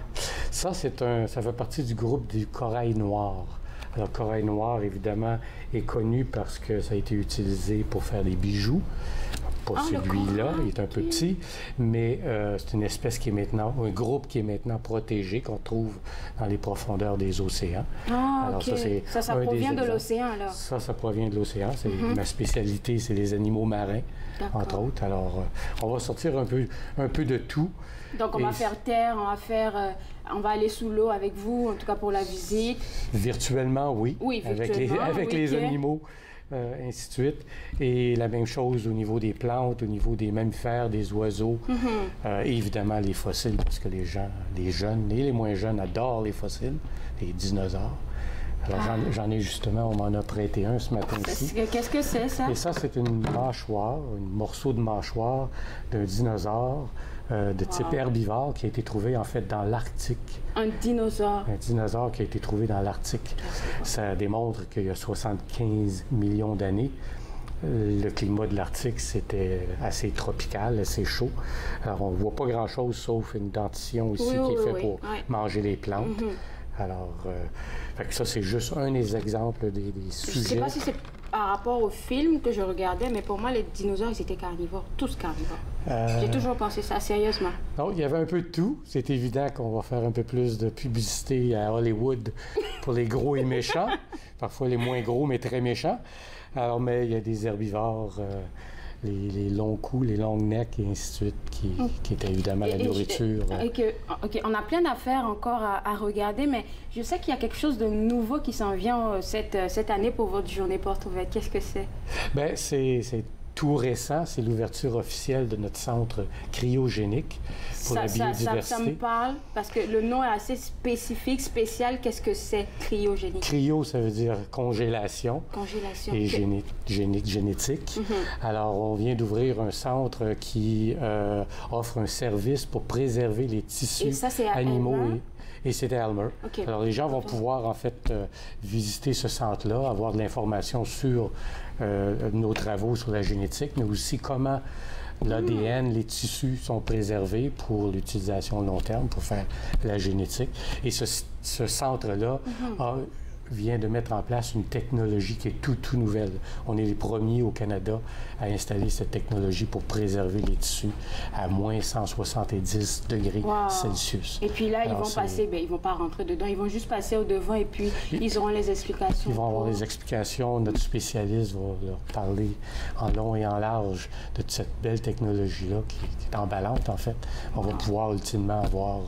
Ça, ça fait partie du groupe du corail noir. Alors, le corail noir, évidemment, est connu parce que ça a été utilisé pour faire des bijoux. Pas celui-là, il est un peu petit, mais c'est une espèce qui est maintenant, un groupe qui est maintenant protégé, qu'on trouve dans les profondeurs des océans. Alors, ça provient de l'océan, alors? Ça provient de l'océan. Ma spécialité, c'est les animaux marins, entre autres. Alors, on va sortir un peu de tout. Donc, on va faire terre, on va aller sous l'eau avec vous, en tout cas pour la visite. Virtuellement, oui. Oui, virtuellement. Avec les animaux. Ainsi de suite. Et la même chose au niveau des plantes, au niveau des mammifères, des oiseaux, et évidemment les fossiles, parce que les jeunes et les moins jeunes adorent les fossiles, les dinosaures. Alors j'en ai justement, on m'en a prêté un ce matin ici. Qu'est-ce que c'est, ça? Et ça, c'est une mâchoire, un morceau de mâchoire d'un dinosaure de type herbivore qui a été trouvé en fait dans l'Arctique. Un dinosaure? Un dinosaure qui a été trouvé dans l'Arctique. Ça démontre qu'il y a 75 millions d'années, le climat de l'Arctique, c'était assez tropical, assez chaud. Alors, on ne voit pas grand-chose sauf une dentition ici qui est faite pour manger les plantes. Alors, fait que ça, c'est juste un des exemples des sujets. Je ne sais pas si c'est par rapport au film que je regardais, mais pour moi, les dinosaures, ils étaient carnivores, tous carnivores. J'ai toujours pensé ça, sérieusement. Non, il y avait un peu de tout. C'est évident qu'on va faire un peu plus de publicité à Hollywood pour les gros et méchants. Parfois les moins gros, mais très méchants. Alors, mais il y a des herbivores... les longs coups, les longues necks et ainsi de suite, qui étaient évidemment la nourriture. OK, on a plein d'affaires encore à regarder, mais je sais qu'il y a quelque chose de nouveau qui s'en vient cette année pour votre journée porte ouverte. Qu'est-ce que c'est? Bien, c'est tout récent. C'est l'ouverture officielle de notre centre cryogénique pour la biodiversité. Ça me parle, parce que le nom est assez spécifique, spécial. Qu'est-ce que c'est, cryogénique? Cryo, ça veut dire congélation. Congélation. Et génétique. Alors, on vient d'ouvrir un centre qui offre un service pour préserver les tissus animaux. Et c'est à Aylmer. Alors, les gens vont pouvoir, en fait, visiter ce centre-là, avoir de l'information sur nos travaux sur la génétique, mais aussi comment L'ADN, les tissus sont préservés pour l'utilisation long terme, pour faire la génétique. Et ce centre-là vient de mettre en place une technologie qui est tout nouvelle. On est les premiers au Canada à installer cette technologie pour préserver les tissus à moins 170 degrés Celsius. Et puis là, ils vont passer, ils vont pas rentrer dedans, ils vont juste passer au devant et puis ils auront les explications. Ils vont avoir les explications. Notre spécialiste va leur parler en long et en large de cette belle technologie-là qui est emballante, en fait. On va pouvoir ultimement avoir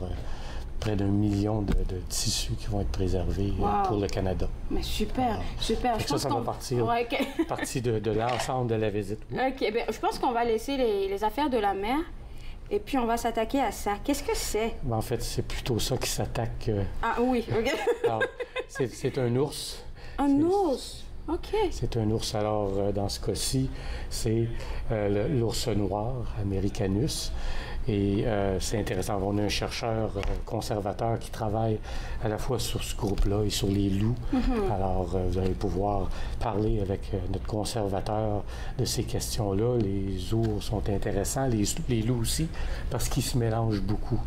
près d'1 million de tissus qui vont être préservés pour le Canada. Mais super, super. Ça va partir de l'ensemble de la visite. Oui. OK, bien, je pense qu'on va laisser les affaires de la mer et puis on va s'attaquer à ça. Qu'est-ce que c'est? En fait, c'est plutôt ça qui s'attaque. Ah oui, OK. Alors, c'est un ours. Un ours? OK. C'est un ours. Alors, dans ce cas-ci, c'est l'ours noir, Americanus. Et c'est intéressant. On a un chercheur conservateur qui travaille à la fois sur ce groupe-là et sur les loups. Alors, vous allez pouvoir parler avec notre conservateur de ces questions-là. Les ours sont intéressants, les loups aussi, parce qu'ils se mélangent beaucoup.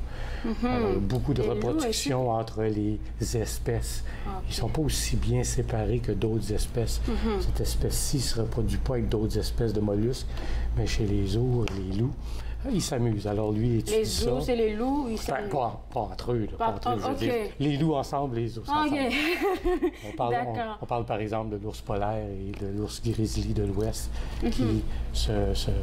Alors, beaucoup de reproduction entre les espèces. Ils ne sont pas aussi bien séparés que d'autres espèces. Cette espèce-ci ne se reproduit pas avec d'autres espèces de mollusques, mais chez les ours, les loups, ils s'amusent. Alors, lui, il étudie ça. Les ours et les loups, ils s'amusent. Pas entre eux. Je veux dire, les loups ensemble, les ours ensemble. On parle, par exemple, de l'ours polaire et de l'ours grizzly de l'Ouest qui se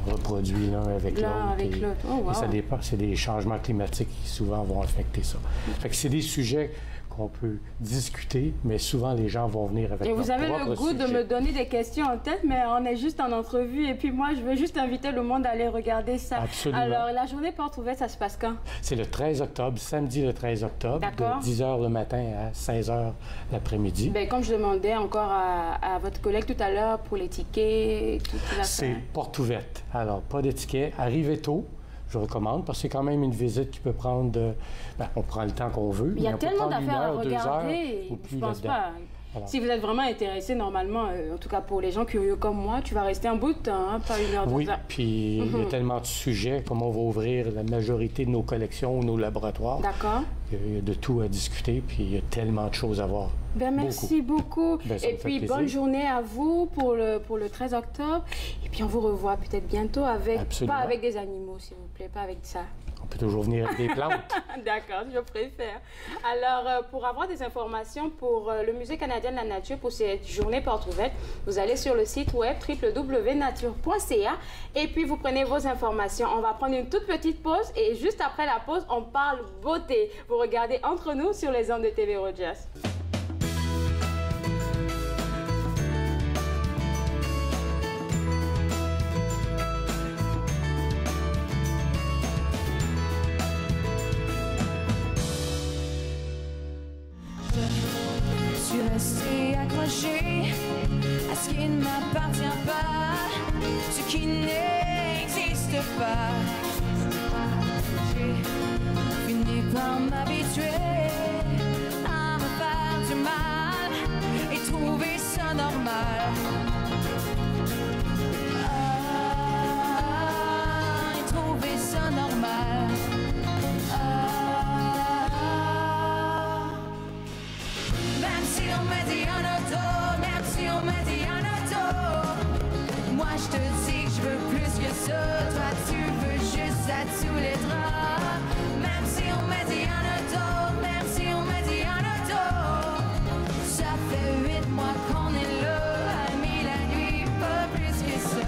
reproduisent l'un avec l'autre. Et ça dépend. C'est des changements climatiques qui, souvent, vont affecter ça. Fait que c'est des sujets qu'on peut discuter, mais souvent les gens vont venir avec leur propre sujet. Et vous avez le goût de me donner des questions en tête, mais on est juste en entrevue et puis moi, je veux juste inviter le monde à aller regarder ça. Absolument. Alors, la journée porte ouverte, ça se passe quand? C'est le 13 octobre, samedi le 13 octobre, de 10h le matin à 16h l'après-midi. Bien, comme je demandais encore à votre collègue tout à l'heure pour les tickets, tout ça. C'est porte ouverte. Alors, pas de tickets. Arrivez tôt. Je recommande, parce que c'est quand même une visite qui peut prendre... on prend le temps qu'on veut. Il y a tellement d'affaires à regarder, je ne pense pas. Alors. Si vous êtes vraiment intéressé, normalement, en tout cas pour les gens curieux comme moi, tu vas rester un bout de temps, hein, pas 1 heure, 2 heures. Oui, puis il y a tellement de sujets, comme on va ouvrir la majorité de nos collections ou nos laboratoires. D'accord. Il y a de tout à discuter, puis il y a tellement de choses à voir. Bien, merci beaucoup. Et puis, bonne journée à vous pour le 13 octobre. Et puis, on vous revoit peut-être bientôt avec... Absolument. Pas avec des animaux, s'il vous plaît, pas avec ça. On peut toujours venir avec des plantes. D'accord, je préfère. Alors, pour avoir des informations pour le Musée canadien de la nature, pour cette journée porte ouverte, vous allez sur le site web www.nature.ca et puis vous prenez vos informations. On va prendre une toute petite pause et juste après la pause, on parle beauté. Vous regardez Entre nous sur les ondes de TV Rogers. Rester accroché à ce qui ne m'appartient pas, ce qui n'existe pas. J'ai fini par m'habituer à me faire du mal et trouver ça normal. Et trouver ça normal. Même si on me dit un auto, même si on me dit un auto, moi je te dis que je veux plus que ça. Toi tu veux juste ça sous les draps. Même si on me dit un auto, même si on me dit un auto, ça fait 8 mois qu'on est là, amis la nuit, pas plus que ça.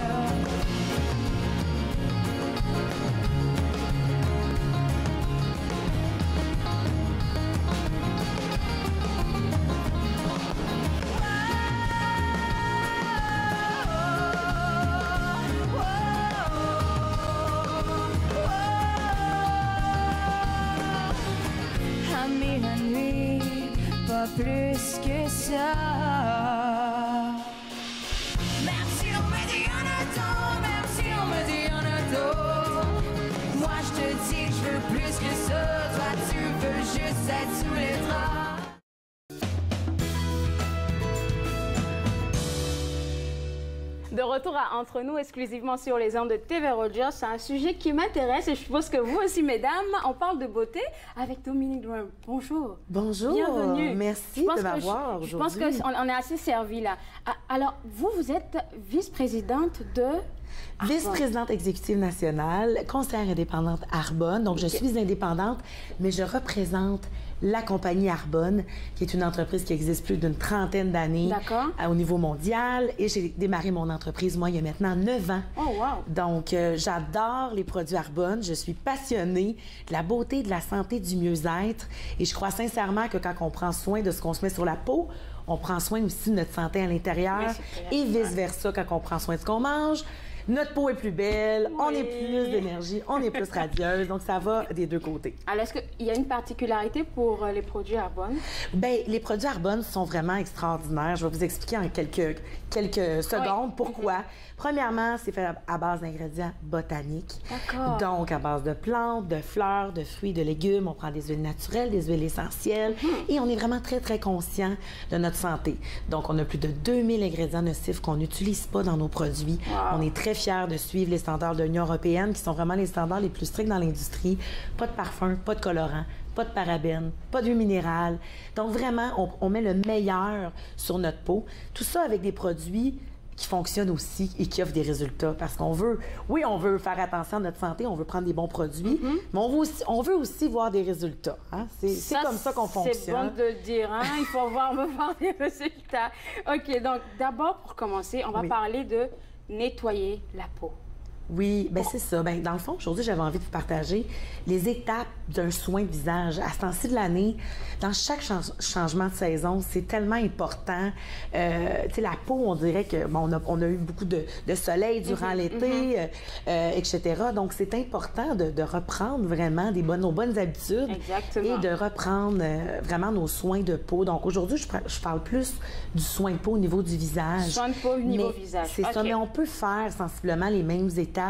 Plus que ça. Même si on me dit un auto, même si on me dit un auto, moi je te dis que je veux plus que ça. Toi tu veux juste être sous les draps. De retour à Entre nous, exclusivement sur les ondes de TV Rogers. C'est un sujet qui m'intéresse et je suppose que vous aussi, mesdames, on parle de beauté avec Dominique Drouin. Bonjour. Bonjour. Bienvenue. Merci de m'avoir je pense aujourd'hui. qu'on est assez servi là. Alors, vous êtes vice-présidente de... Vice-présidente exécutive nationale, conseillère indépendante Arbonne. Donc, je suis indépendante, mais je représente la compagnie Arbonne, qui est une entreprise qui existe plus d'une trentaine d'années au niveau mondial. Et j'ai démarré mon entreprise, moi, il y a maintenant 9 ans. Oh, wow! Donc, j'adore les produits Arbonne. Je suis passionnée de la beauté, de la santé, du mieux-être. Et je crois sincèrement que quand on prend soin de ce qu'on se met sur la peau, on prend soin aussi de notre santé à l'intérieur et vice-versa quand on prend soin de ce qu'on mange. Notre peau est plus belle, on est plus d'énergie, on est plus radieuse, donc ça va des deux côtés. Alors, est-ce qu'il y a une particularité pour les produits Arbonne? Bien, les produits Arbonne sont vraiment extraordinaires. Je vais vous expliquer en quelques secondes pourquoi. Premièrement, c'est fait à base d'ingrédients botaniques. Donc, à base de plantes, de fleurs, de fruits, de légumes. On prend des huiles naturelles, des huiles essentielles. Et on est vraiment très, très conscient de notre santé. Donc, on a plus de 2000 ingrédients nocifs qu'on n'utilise pas dans nos produits. On est très fiers de suivre les standards de l'Union européenne, qui sont vraiment les standards les plus stricts dans l'industrie. Pas de parfum, pas de colorant, pas de parabènes, pas d'huile minérale. Donc, vraiment, on met le meilleur sur notre peau. Tout ça avec des produits qui fonctionnent aussi et qui offrent des résultats. Parce qu'on veut, oui, on veut faire attention à notre santé, on veut prendre des bons produits, mais on veut aussi voir des résultats. Hein? C'est comme ça qu'on fonctionne. C'est bon de le dire, hein? Il faut voir des résultats. OK, donc d'abord, pour commencer, on va parler de nettoyer la peau. Oui, bien c'est ça. Bien, dans le fond, aujourd'hui, j'avais envie de vous partager les étapes d'un soin de visage. À ce temps-ci de l'année, dans chaque changement de saison, c'est tellement important. Tu sais, la peau, on dirait que bon, on a eu beaucoup de soleil durant l'été, etc. Donc, c'est important de reprendre vraiment nos bonnes habitudes et de reprendre vraiment nos soins de peau. Donc, aujourd'hui, je parle plus du soin de peau au niveau du visage. Soin de peau au niveau visage. C'est ça, mais on peut faire sensiblement les mêmes étapes.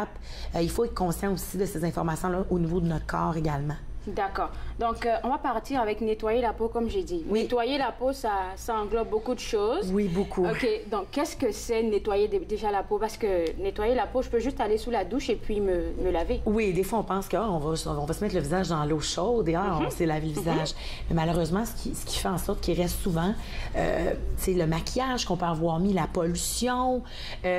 Il faut être conscient aussi de ces informations-là au niveau de notre corps également. D'accord. Donc, on va partir avec nettoyer la peau, comme j'ai dit. Oui. Nettoyer la peau, ça englobe beaucoup de choses. Oui, beaucoup. OK. Donc, qu'est-ce que c'est nettoyer déjà la peau? Parce que nettoyer la peau, je peux juste aller sous la douche et puis me laver. Oui, des fois, on pense qu'on va se mettre le visage dans l'eau chaude et on s'est lavé le visage. Mais malheureusement, ce qui fait en sorte qu'il reste souvent, c'est le maquillage qu'on peut avoir mis, la pollution,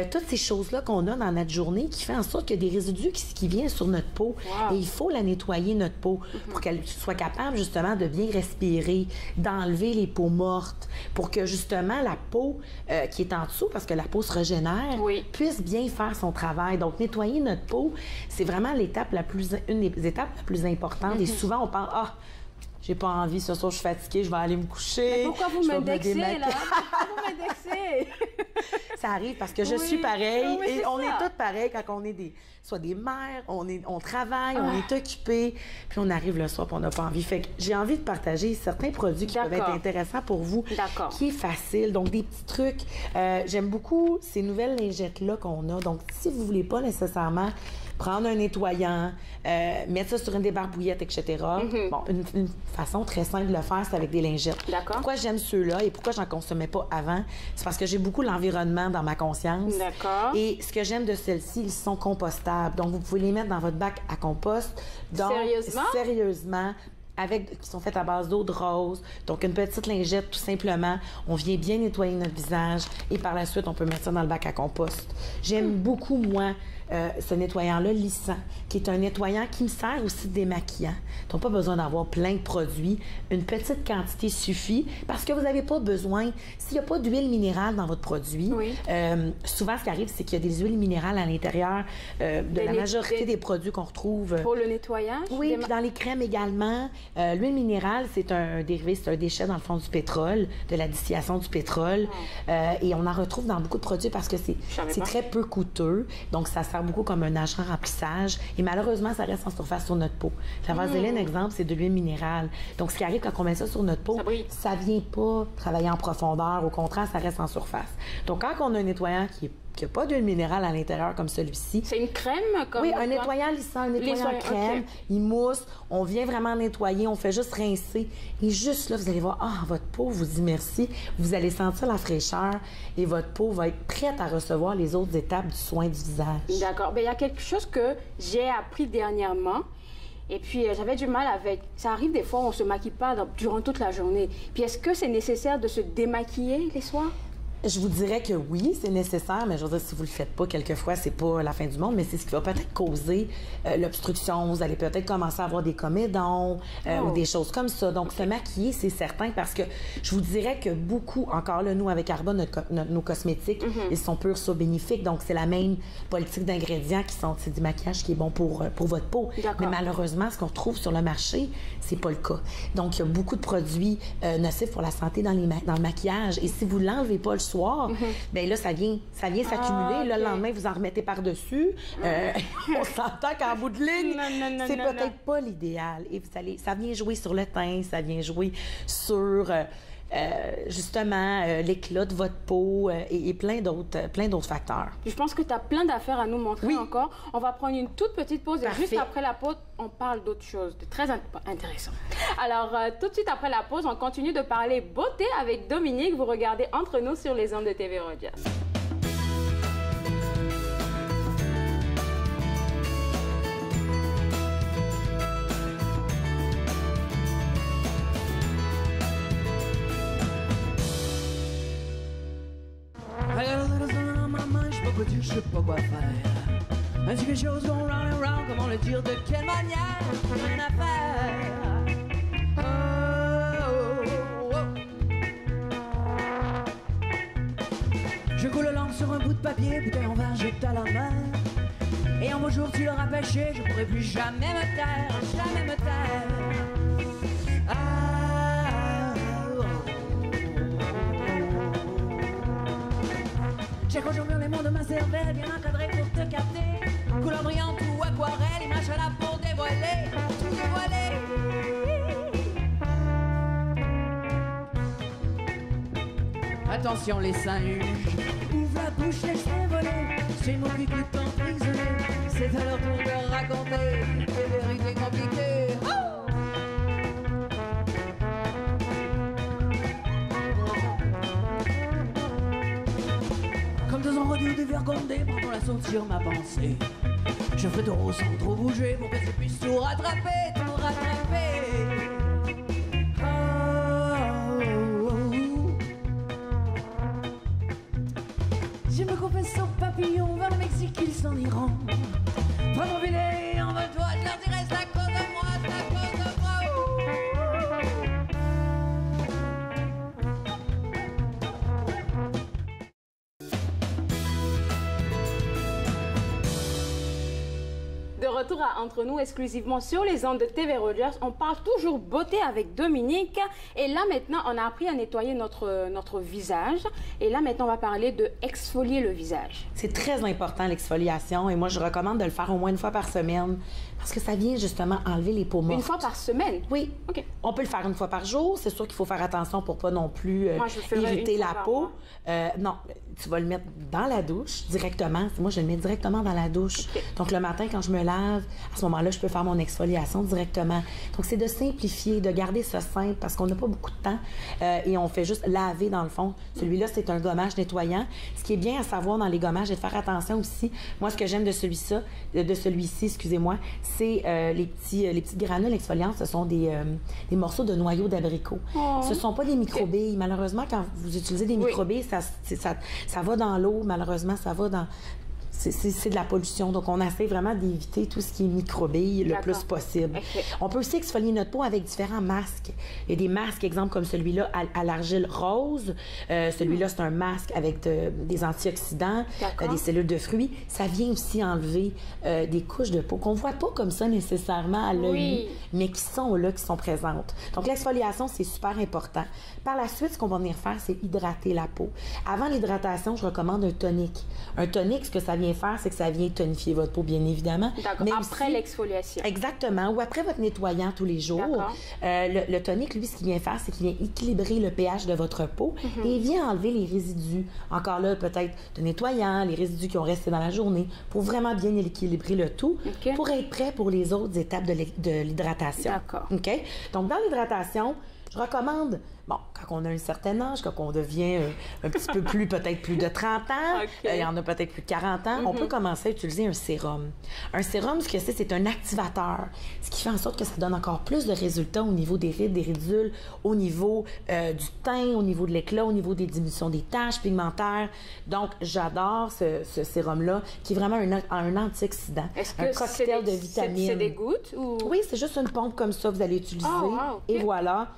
toutes ces choses-là qu'on a dans notre journée qui fait en sorte qu'il y a des résidus qui viennent sur notre peau. Et il faut la nettoyer, notre peau, pour qu'elle soit capable justement de bien respirer, d'enlever les peaux mortes, pour que justement la peau qui est en dessous, parce que la peau se régénère, puisse bien faire son travail. Donc, nettoyer notre peau, c'est vraiment une des étapes la plus importantes. Et souvent, on pense, j'ai pas envie, ce soir, je suis fatiguée, je vais aller me coucher. Mais pourquoi vous m'indexez, là? Pourquoi vous m'indexez? Ça arrive parce que je suis pareille et on est toutes pareilles quand on est soit des mères, on travaille, on est occupé, puis on arrive le soir et on n'a pas envie. Fait que j'ai envie de partager certains produits qui peuvent être intéressants pour vous, qui est facile. Donc, des petits trucs. J'aime beaucoup ces nouvelles lingettes-là qu'on a. Donc, si vous voulez pas nécessairement prendre un nettoyant, mettre ça sur une débarbouillette, etc. Bon, une façon très simple de le faire, c'est avec des lingettes. Pourquoi j'aime ceux-là et pourquoi j'en consommais pas avant? C'est parce que j'ai beaucoup l'environnement dans ma conscience. Et ce que j'aime de celles-ci, ils sont compostables. Donc, vous pouvez les mettre dans votre bac à compost. Donc, sérieusement, qui sont faites à base d'eau de rose. Donc, une petite lingette, tout simplement. On vient bien nettoyer notre visage et par la suite, on peut mettre ça dans le bac à compost. J'aime beaucoup, moi, ce nettoyant-là, lissant, qui est un nettoyant qui me sert aussi de démaquillant. Donc, pas besoin d'avoir plein de produits. Une petite quantité suffit parce que vous n'avez pas besoin, s'il n'y a pas d'huile minérale dans votre produit, souvent, ce qui arrive, c'est qu'il y a des huiles minérales à l'intérieur de la majorité des produits qu'on retrouve. Pour le nettoyage? Oui, puis dans les crèmes également. L'huile minérale, c'est un dérivé, c'est un déchet dans le fond du pétrole, de la distillation du pétrole. Et on en retrouve dans beaucoup de produits parce que c'est très peu coûteux. Donc, ça sert beaucoup comme un agent remplissage. Et malheureusement, ça reste en surface sur notre peau. La vaseline, exemple, c'est de l'huile minérale. Donc, ce qui arrive quand on met ça sur notre peau, ça ne vient pas travailler en profondeur. Au contraire, ça reste en surface. Donc, quand on a un nettoyant qui n'a pas d'huile minérale à l'intérieur comme celui-ci. C'est une crème? Oui, un nettoyant lissant, un nettoyant crème. Il mousse. On vient vraiment nettoyer nettoyer, on fait juste rincer. Et juste là, vous allez voir, votre peau vous dit merci. Vous allez sentir la fraîcheur et votre peau va être prête à recevoir les autres étapes du soin du visage. D'accord. Il y a quelque chose que j'ai appris dernièrement. Et puis, j'avais du mal avec... Ça arrive des fois, on ne se maquille pas durant toute la journée. Puis, est-ce que c'est nécessaire de se démaquiller les soirs? Je vous dirais que oui, c'est nécessaire, mais je veux dire, si vous le faites pas, quelquefois, c'est pas la fin du monde, mais c'est ce qui va peut-être causer l'obstruction. Vous allez peut-être commencer à avoir des comédons ou des choses comme ça. Donc, se maquiller, c'est certain, parce que je vous dirais que beaucoup, encore là, nous, avec Arba, nos cosmétiques, ils sont purs bénéfiques. Donc, c'est la même politique d'ingrédients qui sont, c'est du maquillage qui est bon pour votre peau. Mais malheureusement, ce qu'on retrouve sur le marché, c'est pas le cas. Donc, il y a beaucoup de produits nocifs pour la santé dans le maquillage. Et si vous l'enlevez pas le soir, bien là, ça vient s'accumuler. Là, le lendemain, vous en remettez par-dessus. On s'entend qu'en bout de ligne, c'est peut-être pas l'idéal. Et ça vient jouer sur le teint, ça vient jouer sur... justement, l'éclat de votre peau et plein d'autres facteurs. Je pense que tu as plein d'affaires à nous montrer encore. On va prendre une toute petite pause et juste après la pause, on parle d'autres choses de très intéressant. Alors, tout de suite après la pause, on continue de parler beauté avec Dominique. Vous regardez Entre nous sur les ondes de TV Rogers. Je sais pas quoi faire. Un quelque chose qu'on round and round, comment le dire, de quelle manière, rien à faire. Oh, oh, oh. Je coule langue sur un bout de papier, bouteille en verre, jette à la mer. Et un beau jour tu l'auras pêché, je pourrai plus jamais me taire, jamais me taire. J'ai conjugué les mots de ma cervelle, bien encadré pour te capter. Couleur brillante ou aquarelle, image à la pour dévoiler, tout dévoiler. Attention les singes, ouvre la bouche, laisse-les voler. C'est mon qui est emprisonné, c'est à leur tour de raconter des vérités compliquées. Oh! Comme dans un rodeo dévergondé, pendant la sortir ma pensée. Je ferai trop sans trop bouger pour que je puisse tout rattraper, tout rattraper. Je me confesse aux papillons vers le Mexique, ils s'en iront. Prends mon filet, envole-toi, je leur dirai c'est à cause de moi, c'est à cause de moi. De retour à Entre nous, exclusivement sur les ondes de TV Rogers. On parle toujours beauté avec Dominique. Et là, maintenant, on a appris à nettoyer notre visage. Et là, maintenant, on va parler de exfolier le visage. C'est très important, l'exfoliation. Et moi, je recommande de le faire au moins une fois par semaine. Parce que ça vient justement enlever les peaux mortes. Une fois par semaine? Oui. OK. On peut le faire une fois par jour. C'est sûr qu'il faut faire attention pour pas non plus irriter la peau. Non, tu vas le mettre dans la douche directement. Moi, je le mets directement dans la douche. Okay. Donc, le matin, quand je me lave, à ce moment-là, je peux faire mon exfoliation directement. Donc, c'est de simplifier, de garder ça simple parce qu'on n'a pas beaucoup de temps et on fait juste laver dans le fond. Celui-là, c'est un gommage nettoyant. Ce qui est bien à savoir dans les gommages et de faire attention aussi, moi, ce que j'aime de celui-ci, excusez-moi, c'est les petites granules exfoliantes. Ce sont des morceaux de noyaux d'abricot. Ce ne sont pas des microbilles. Malheureusement, quand vous utilisez des microbilles, ça va dans l'eau. Malheureusement, ça va dans... C'est de la pollution. Donc, on essaie vraiment d'éviter tout ce qui est microbilles le plus possible. Okay. On peut aussi exfolier notre peau avec différents masques. Il y a des masques, exemple, comme celui-là à l'argile rose. Celui-là, c'est un masque avec des antioxydants, des cellules de fruits. Ça vient aussi enlever des couches de peau qu'on ne voit pas comme ça nécessairement à l'œil, mais qui sont là, qui sont présentes. Donc, l'exfoliation, c'est super important. Par la suite, ce qu'on va venir faire, c'est hydrater la peau. Avant l'hydratation, je recommande un tonique. Un tonique, ce que ça vient vient faire, c'est que ça vient tonifier votre peau, bien évidemment. D'accord, mais après aussi- l'exfoliation. Exactement, ou après votre nettoyant tous les jours. Le tonique, lui, ce qu'il vient faire, c'est qu'il vient équilibrer le pH de votre peau et il vient enlever les résidus. Encore là, peut-être de nettoyant, les résidus qui ont resté dans la journée, pour vraiment bien équilibrer le tout, pour être prêt pour les autres étapes de l'hydratation. D'accord. OK? Donc, dans l'hydratation, je recommande, bon, quand on a un certain âge, quand on devient un petit peu plus, peut-être plus de 30 ans, il y en a peut-être plus de 40 ans, on peut commencer à utiliser un sérum. Un sérum, ce que c'est un activateur, ce qui fait en sorte que ça donne encore plus de résultats au niveau des rides, des ridules, au niveau du teint, au niveau de l'éclat, au niveau des diminutions des taches pigmentaires. Donc, j'adore ce sérum-là, qui est vraiment un antioxydant, Est-ce un que cocktail de vitamines. C'est des gouttes ou... Oui, c'est juste une pompe comme ça, vous allez utiliser. Oh, wow, ok. Et voilà,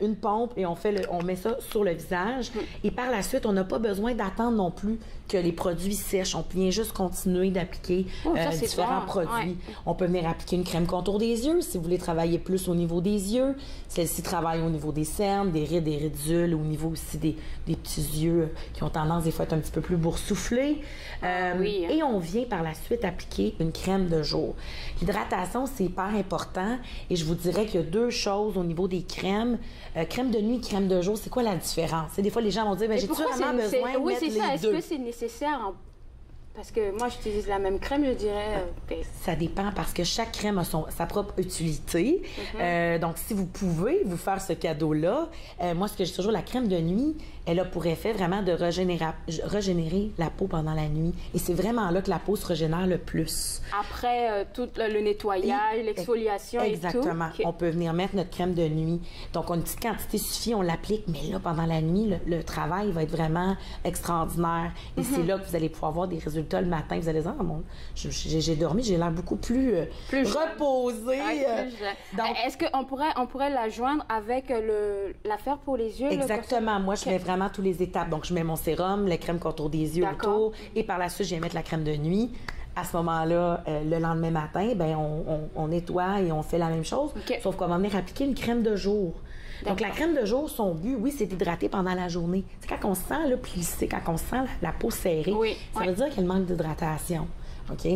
une pompe et on met ça sur le visage. Et par la suite, on n'a pas besoin d'attendre non plus que les produits sèchent. On vient juste continuer d'appliquer ça, c'est différents bon. produits. Ouais. On peut venir appliquer une crème contour des yeux si vous voulez travailler plus au niveau des yeux. Celle-ci travaille au niveau des cernes, des rides, des ridules, au niveau aussi des petits yeux qui ont tendance des fois à être un petit peu plus boursouflés. oui, hein. Et on vient par la suite appliquer une crème de jour. L'hydratation, c'est hyper important et je vous dirais qu'il y a deux choses au niveau des crèmes. Crème de nuit, crème de jour, c'est quoi la différence? Des fois, les gens vont dire, j'ai-tu vraiment besoin de Oui, mettre c'est ça. les Est-ce deux? que c'est nécessaire? Parce que moi, j'utilise la même crème, je dirais... Ça dépend parce que chaque crème a sa propre utilité. Donc, si vous pouvez vous faire ce cadeau-là, moi, ce que j'ai toujours, la crème de nuit, elle a pour effet vraiment de régénérer la peau pendant la nuit. Et c'est vraiment là que la peau se régénère le plus. Après tout le nettoyage, l'exfoliation et tout. Exactement. Ok. On peut venir mettre notre crème de nuit. Donc, une petite quantité suffit, on l'applique, mais là, pendant la nuit, le travail va être vraiment extraordinaire. Et c'est là que vous allez pouvoir voir des résultats le matin. Vous allez dire, ah, bon, j'ai dormi, j'ai l'air beaucoup plus reposée. Donc, est-ce qu'on pourrait la joindre avec l'affaire pour les yeux? Exactement. Moi, je mets vraiment toutes les étapes. Donc, je mets mon sérum, la crème contour des yeux autour, et par la suite, je vais mettre la crème de nuit. À ce moment-là, le lendemain matin, ben, on nettoie et on fait la même chose, sauf qu'on va venir appliquer une crème de jour. Donc, la crème de jour, son but, oui, c'est d'hydrater pendant la journée. C'est quand on se sent là, plissé, quand on se sent la peau serrée, ça veut dire qu'elle manque d'hydratation. OK?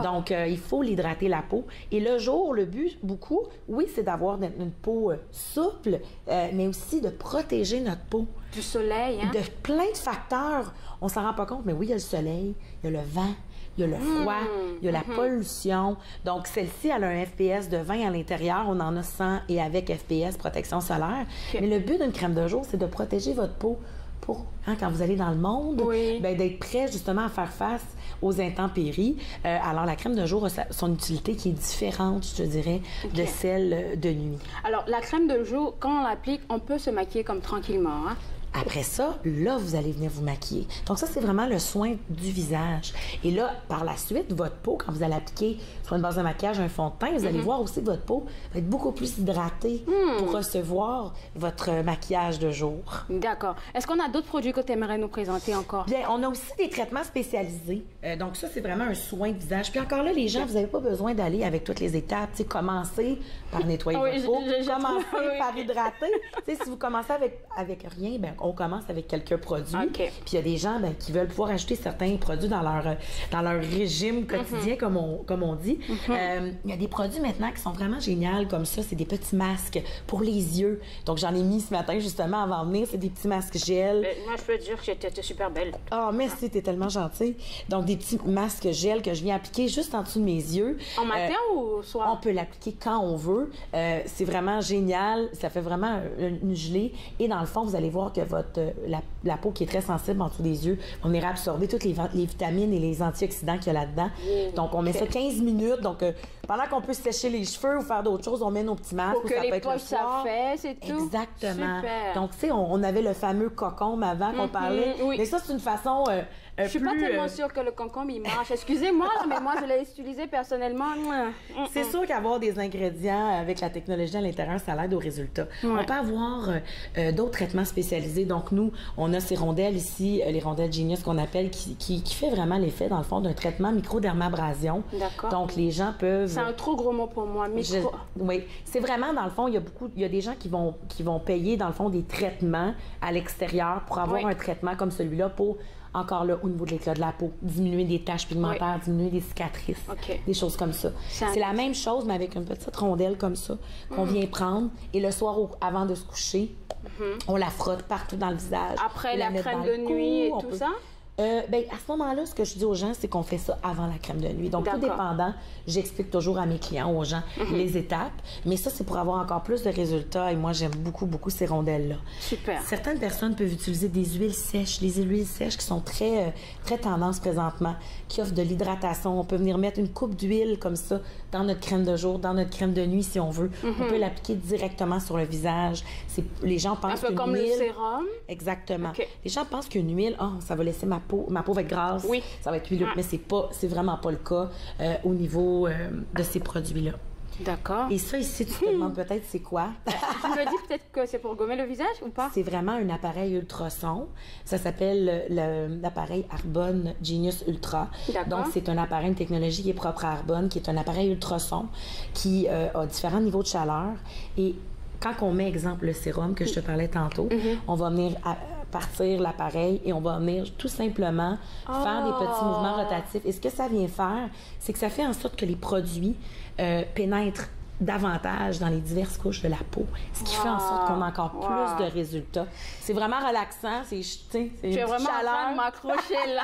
Donc, il faut l'hydrater la peau. Et le jour, le but, beaucoup, oui, c'est d'avoir une peau souple, mais aussi de protéger notre peau. Du soleil, hein? De plein de facteurs. On s'en rend pas compte, mais oui, il y a le soleil, il y a le vent, il y a le froid, il y a la pollution. Donc, celle-ci, elle a un FPS de 20 à l'intérieur. On en a 100 et avec FPS, protection solaire. Mais le but d'une crème de jour, c'est de protéger votre peau pour, quand vous allez dans le monde, ben, d'être prêt justement à faire face aux intempéries. Alors, la crème de jour a son utilité qui est différente, je te dirais, de celle de nuit. Alors, la crème de jour, quand on l'applique, on peut se maquiller comme tranquillement, hein? Après ça, là, vous allez venir vous maquiller. Donc ça, c'est vraiment le soin du visage. Et là, par la suite, votre peau, quand vous allez appliquer soit une base de maquillage, un fond de teint, vous allez voir aussi que votre peau va être beaucoup plus hydratée pour recevoir votre maquillage de jour. D'accord. Est-ce qu'on a d'autres produits que tu aimerais nous présenter encore? Bien, on a aussi des traitements spécialisés. Donc ça, c'est vraiment un soin de visage. Puis encore là, les gens, vous n'avez pas besoin d'aller avec toutes les étapes. Tu sais, commencer par nettoyer votre peau, commencer par hydrater. Tu sais, si vous commencez avec rien, bien, on commence avec quelques produits. Puis il y a des gens qui veulent pouvoir ajouter certains produits dans leur régime quotidien, comme on dit. Il y a des produits maintenant qui sont vraiment géniaux comme ça. C'est des petits masques pour les yeux. Donc j'en ai mis ce matin justement avant de venir. C'est des petits masques gel. Moi, je peux te dire que j'étais super belle. Ah, merci, t'es tellement gentille. Donc des petits masques gel que je viens appliquer juste en dessous de mes yeux. En matin ou au soir? On peut l'appliquer quand on veut. C'est vraiment génial. Ça fait vraiment une gelée. Et dans le fond, vous allez voir que la peau qui est très sensible en dessous des yeux, on ira absorber toutes les vitamines et les antioxydants qu'il y a là-dedans. Donc, on met ça 15 minutes. Donc, pendant qu'on peut se sécher les cheveux ou faire d'autres choses, on met nos petits masques. Pour que les poches s'affaissent et tout. Exactement. Super. Donc, tu sais, on avait le fameux cocombe avant qu'on parlait. Mais ça, c'est une façon je suis pas tellement sûre que le concombre, il marche. Excusez-moi, mais moi, je l'ai utilisé personnellement. C'est sûr qu'avoir des ingrédients avec la technologie à l'intérieur, ça l'aide au résultat. On peut avoir d'autres traitements spécialisés. Donc, nous, on a ces rondelles ici, les rondelles Genius qu'on appelle, qui fait vraiment l'effet, dans le fond, d'un traitement microdermabrasion. D'accord. Donc, les gens peuvent C'est un trop gros mot pour moi, micro. Oui, c'est vraiment, dans le fond, il y a des gens qui vont payer, dans le fond, des traitements à l'extérieur pour avoir un traitement comme celui-là pour, encore là, au niveau de l'éclat de la peau, diminuer des taches pigmentaires, diminuer des cicatrices, des choses comme ça. C'est la même chose, mais avec une petite rondelle comme ça, qu'on vient prendre, et le soir, avant de se coucher, on la frotte partout dans le visage. Après la crème de nuit et tout ça? Ben, à ce moment-là, ce que je dis aux gens, c'est qu'on fait ça avant la crème de nuit. Donc, tout dépendant, j'explique toujours à mes clients, aux gens, les étapes. Mais ça, c'est pour avoir encore plus de résultats. Et moi, j'aime beaucoup, beaucoup ces rondelles-là. Super. Certaines personnes peuvent utiliser des huiles sèches. Les huiles sèches qui sont très, très tendance présentement, qui offrent de l'hydratation. On peut venir mettre une coupe d'huile comme ça dans notre crème de jour, dans notre crème de nuit, si on veut. On peut l'appliquer directement sur le visage. Les gens pensent qu'une huile... comme le sérum? Exactement. Les gens pensent qu'une huile, ça va laisser ma peau va être grasse, ça va être huileux, mais c'est vraiment pas le cas au niveau de ces produits-là. D'accord. Et ça, ici, tu te demandes peut-être c'est quoi? Tu me dis peut-être que c'est pour gommer le visage ou pas? C'est vraiment un appareil ultrason. Ça s'appelle l'appareil Arbonne Genius Ultra. Donc, c'est un appareil, une technologie qui est propre à Arbonne, qui est un appareil ultrason qui a différents niveaux de chaleur. Et quand on met, exemple, le sérum que je te parlais tantôt, on va venir partir l'appareil et on va venir tout simplement faire des petits mouvements rotatifs. Et ce que ça vient faire, c'est que ça fait en sorte que les produits pénètrent davantage dans les diverses couches de la peau, ce qui fait en sorte qu'on a encore plus de résultats. C'est vraiment relaxant, c'est une vraiment chaleur. En train de m'accrocher là.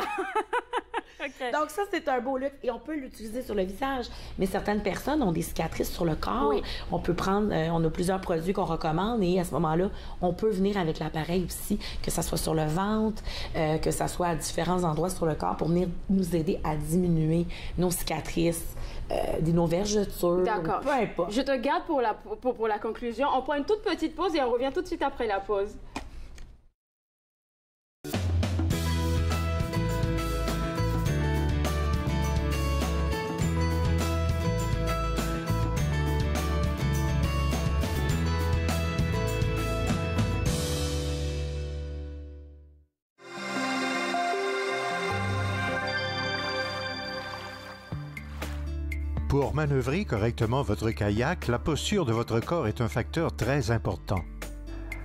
Donc ça, c'est un beau look et on peut l'utiliser sur le visage. Mais certaines personnes ont des cicatrices sur le corps. On peut prendre, on a plusieurs produits qu'on recommande et à ce moment-là, on peut venir avec l'appareil aussi, que ça soit sur le ventre, que ça soit à différents endroits sur le corps pour venir nous aider à diminuer nos cicatrices, nos vergetures, peu importe. Je te garde pour la conclusion. On prend une toute petite pause et on revient tout de suite après la pause. Pour manœuvrer correctement votre kayak, la posture de votre corps est un facteur très important.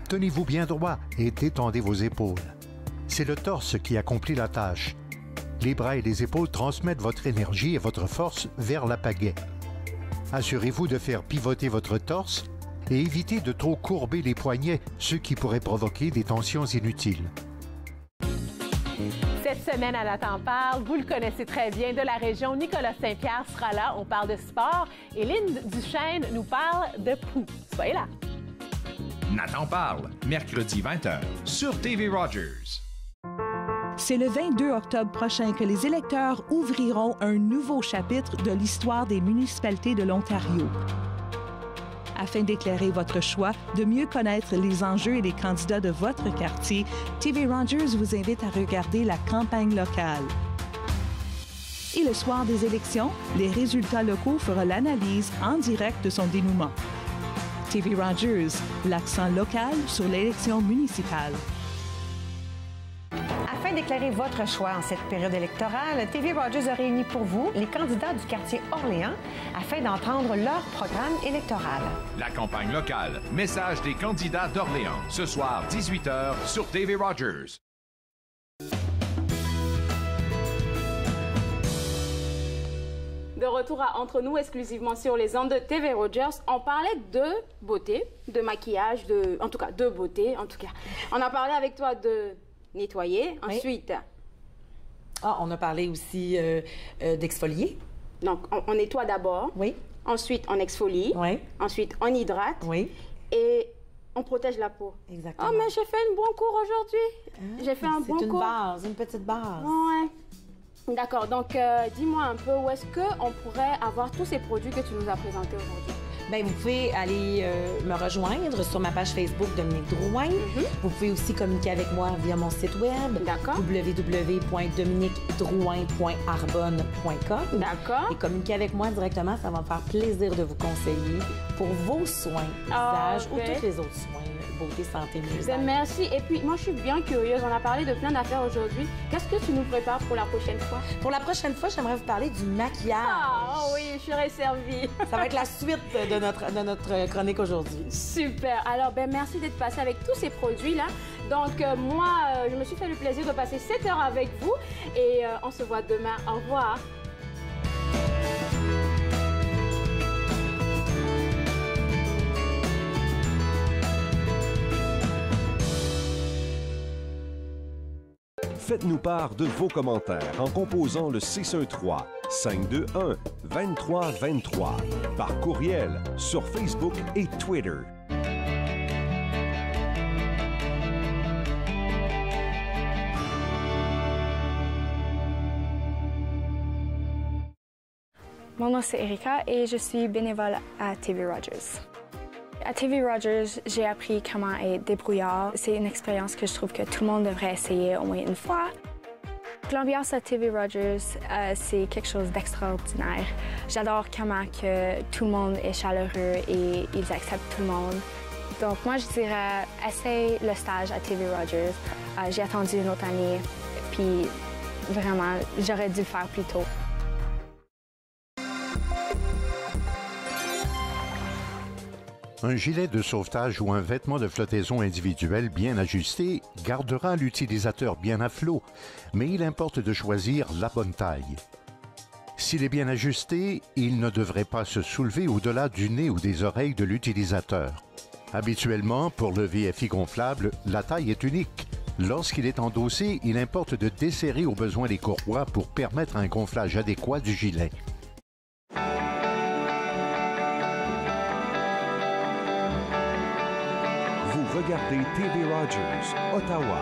Tenez-vous bien droit et détendez vos épaules. C'est le torse qui accomplit la tâche. Les bras et les épaules transmettent votre énergie et votre force vers la pagaie. Assurez-vous de faire pivoter votre torse et évitez de trop courber les poignets, ce qui pourrait provoquer des tensions inutiles. Cette semaine, à Nathan parle, vous le connaissez très bien, de la région, Nicolas Saint-Pierre sera là. On parle de sport et Lynn Duchesne nous parle de poux. Soyez là. Nathan parle, mercredi 20h, sur TV Rogers. C'est le 22 octobre prochain que les électeurs ouvriront un nouveau chapitre de l'histoire des municipalités de l'Ontario. Afin d'éclairer votre choix, de mieux connaître les enjeux et les candidats de votre quartier, TV Rogers vous invite à regarder la campagne locale. Et le soir des élections, les résultats locaux feront l'analyse en direct de son dénouement. TV Rogers, l'accent local sur l'élection municipale. Afin d'éclairer votre choix en cette période électorale, TV Rogers a réuni pour vous les candidats du quartier Orléans afin d'entendre leur programme électoral. La campagne locale, message des candidats d'Orléans, ce soir 18h sur TV Rogers. De retour à Entre nous, exclusivement sur les ondes de TV Rogers, on parlait de beauté, de maquillage, en tout cas de beauté, en tout cas. On a parlé avec toi de nettoyer, ensuite... on a parlé aussi d'exfolier. Donc, on nettoie d'abord. Oui. Ensuite, on exfolie. Oui. Ensuite, on hydrate. Oui. Et on protège la peau. Exactement. Oh, mais j'ai fait un bon cours aujourd'hui. J'ai fait un bon cours. C'est une base, une petite base. Ouais. D'accord. Donc, dis-moi un peu où est-ce qu'on pourrait avoir tous ces produits que tu nous as présentés aujourd'hui? Bien, vous pouvez aller me rejoindre sur ma page Facebook Dominique Drouin. Vous pouvez aussi communiquer avec moi via mon site web www.dominiquedrouin.arbonne.com. D'accord. Et communiquer avec moi directement, ça va me faire plaisir de vous conseiller pour vos soins visage ou tous les autres soins beauté, santé, mieux-être. Ben, merci. Et puis, moi, je suis bien curieuse. On a parlé de plein d'affaires aujourd'hui. Qu'est-ce que tu nous prépares pour la prochaine fois? Pour la prochaine fois, j'aimerais vous parler du maquillage. Ah oui, je serai servie. Ça va être la suite de notre chronique aujourd'hui. Super. Alors, ben merci d'être passé avec tous ces produits-là. Donc, moi, je me suis fait le plaisir de passer 7 heures avec vous et on se voit demain. Au revoir. Faites-nous part de vos commentaires en composant le 613-521-2323 par courriel sur Facebook et Twitter. Mon nom c'est Erika et je suis bénévole à TV Rogers. À TV Rogers, j'ai appris comment être débrouillard. C'est une expérience que je trouve que tout le monde devrait essayer au moins une fois. L'ambiance à TV Rogers, c'est quelque chose d'extraordinaire. J'adore comment que tout le monde est chaleureux et ils acceptent tout le monde. Donc moi, je dirais, essaye le stage à TV Rogers. J'ai attendu une autre année, puis vraiment, j'aurais dû le faire plus tôt. Un gilet de sauvetage ou un vêtement de flottaison individuel bien ajusté gardera l'utilisateur bien à flot, mais il importe de choisir la bonne taille. S'il est bien ajusté, il ne devrait pas se soulever au-delà du nez ou des oreilles de l'utilisateur. Habituellement, pour le VFI gonflable, la taille est unique. Lorsqu'il est endossé, il importe de desserrer au besoin les courroies pour permettre un gonflage adéquat du gilet. Regardez TV Rogers, Ottawa.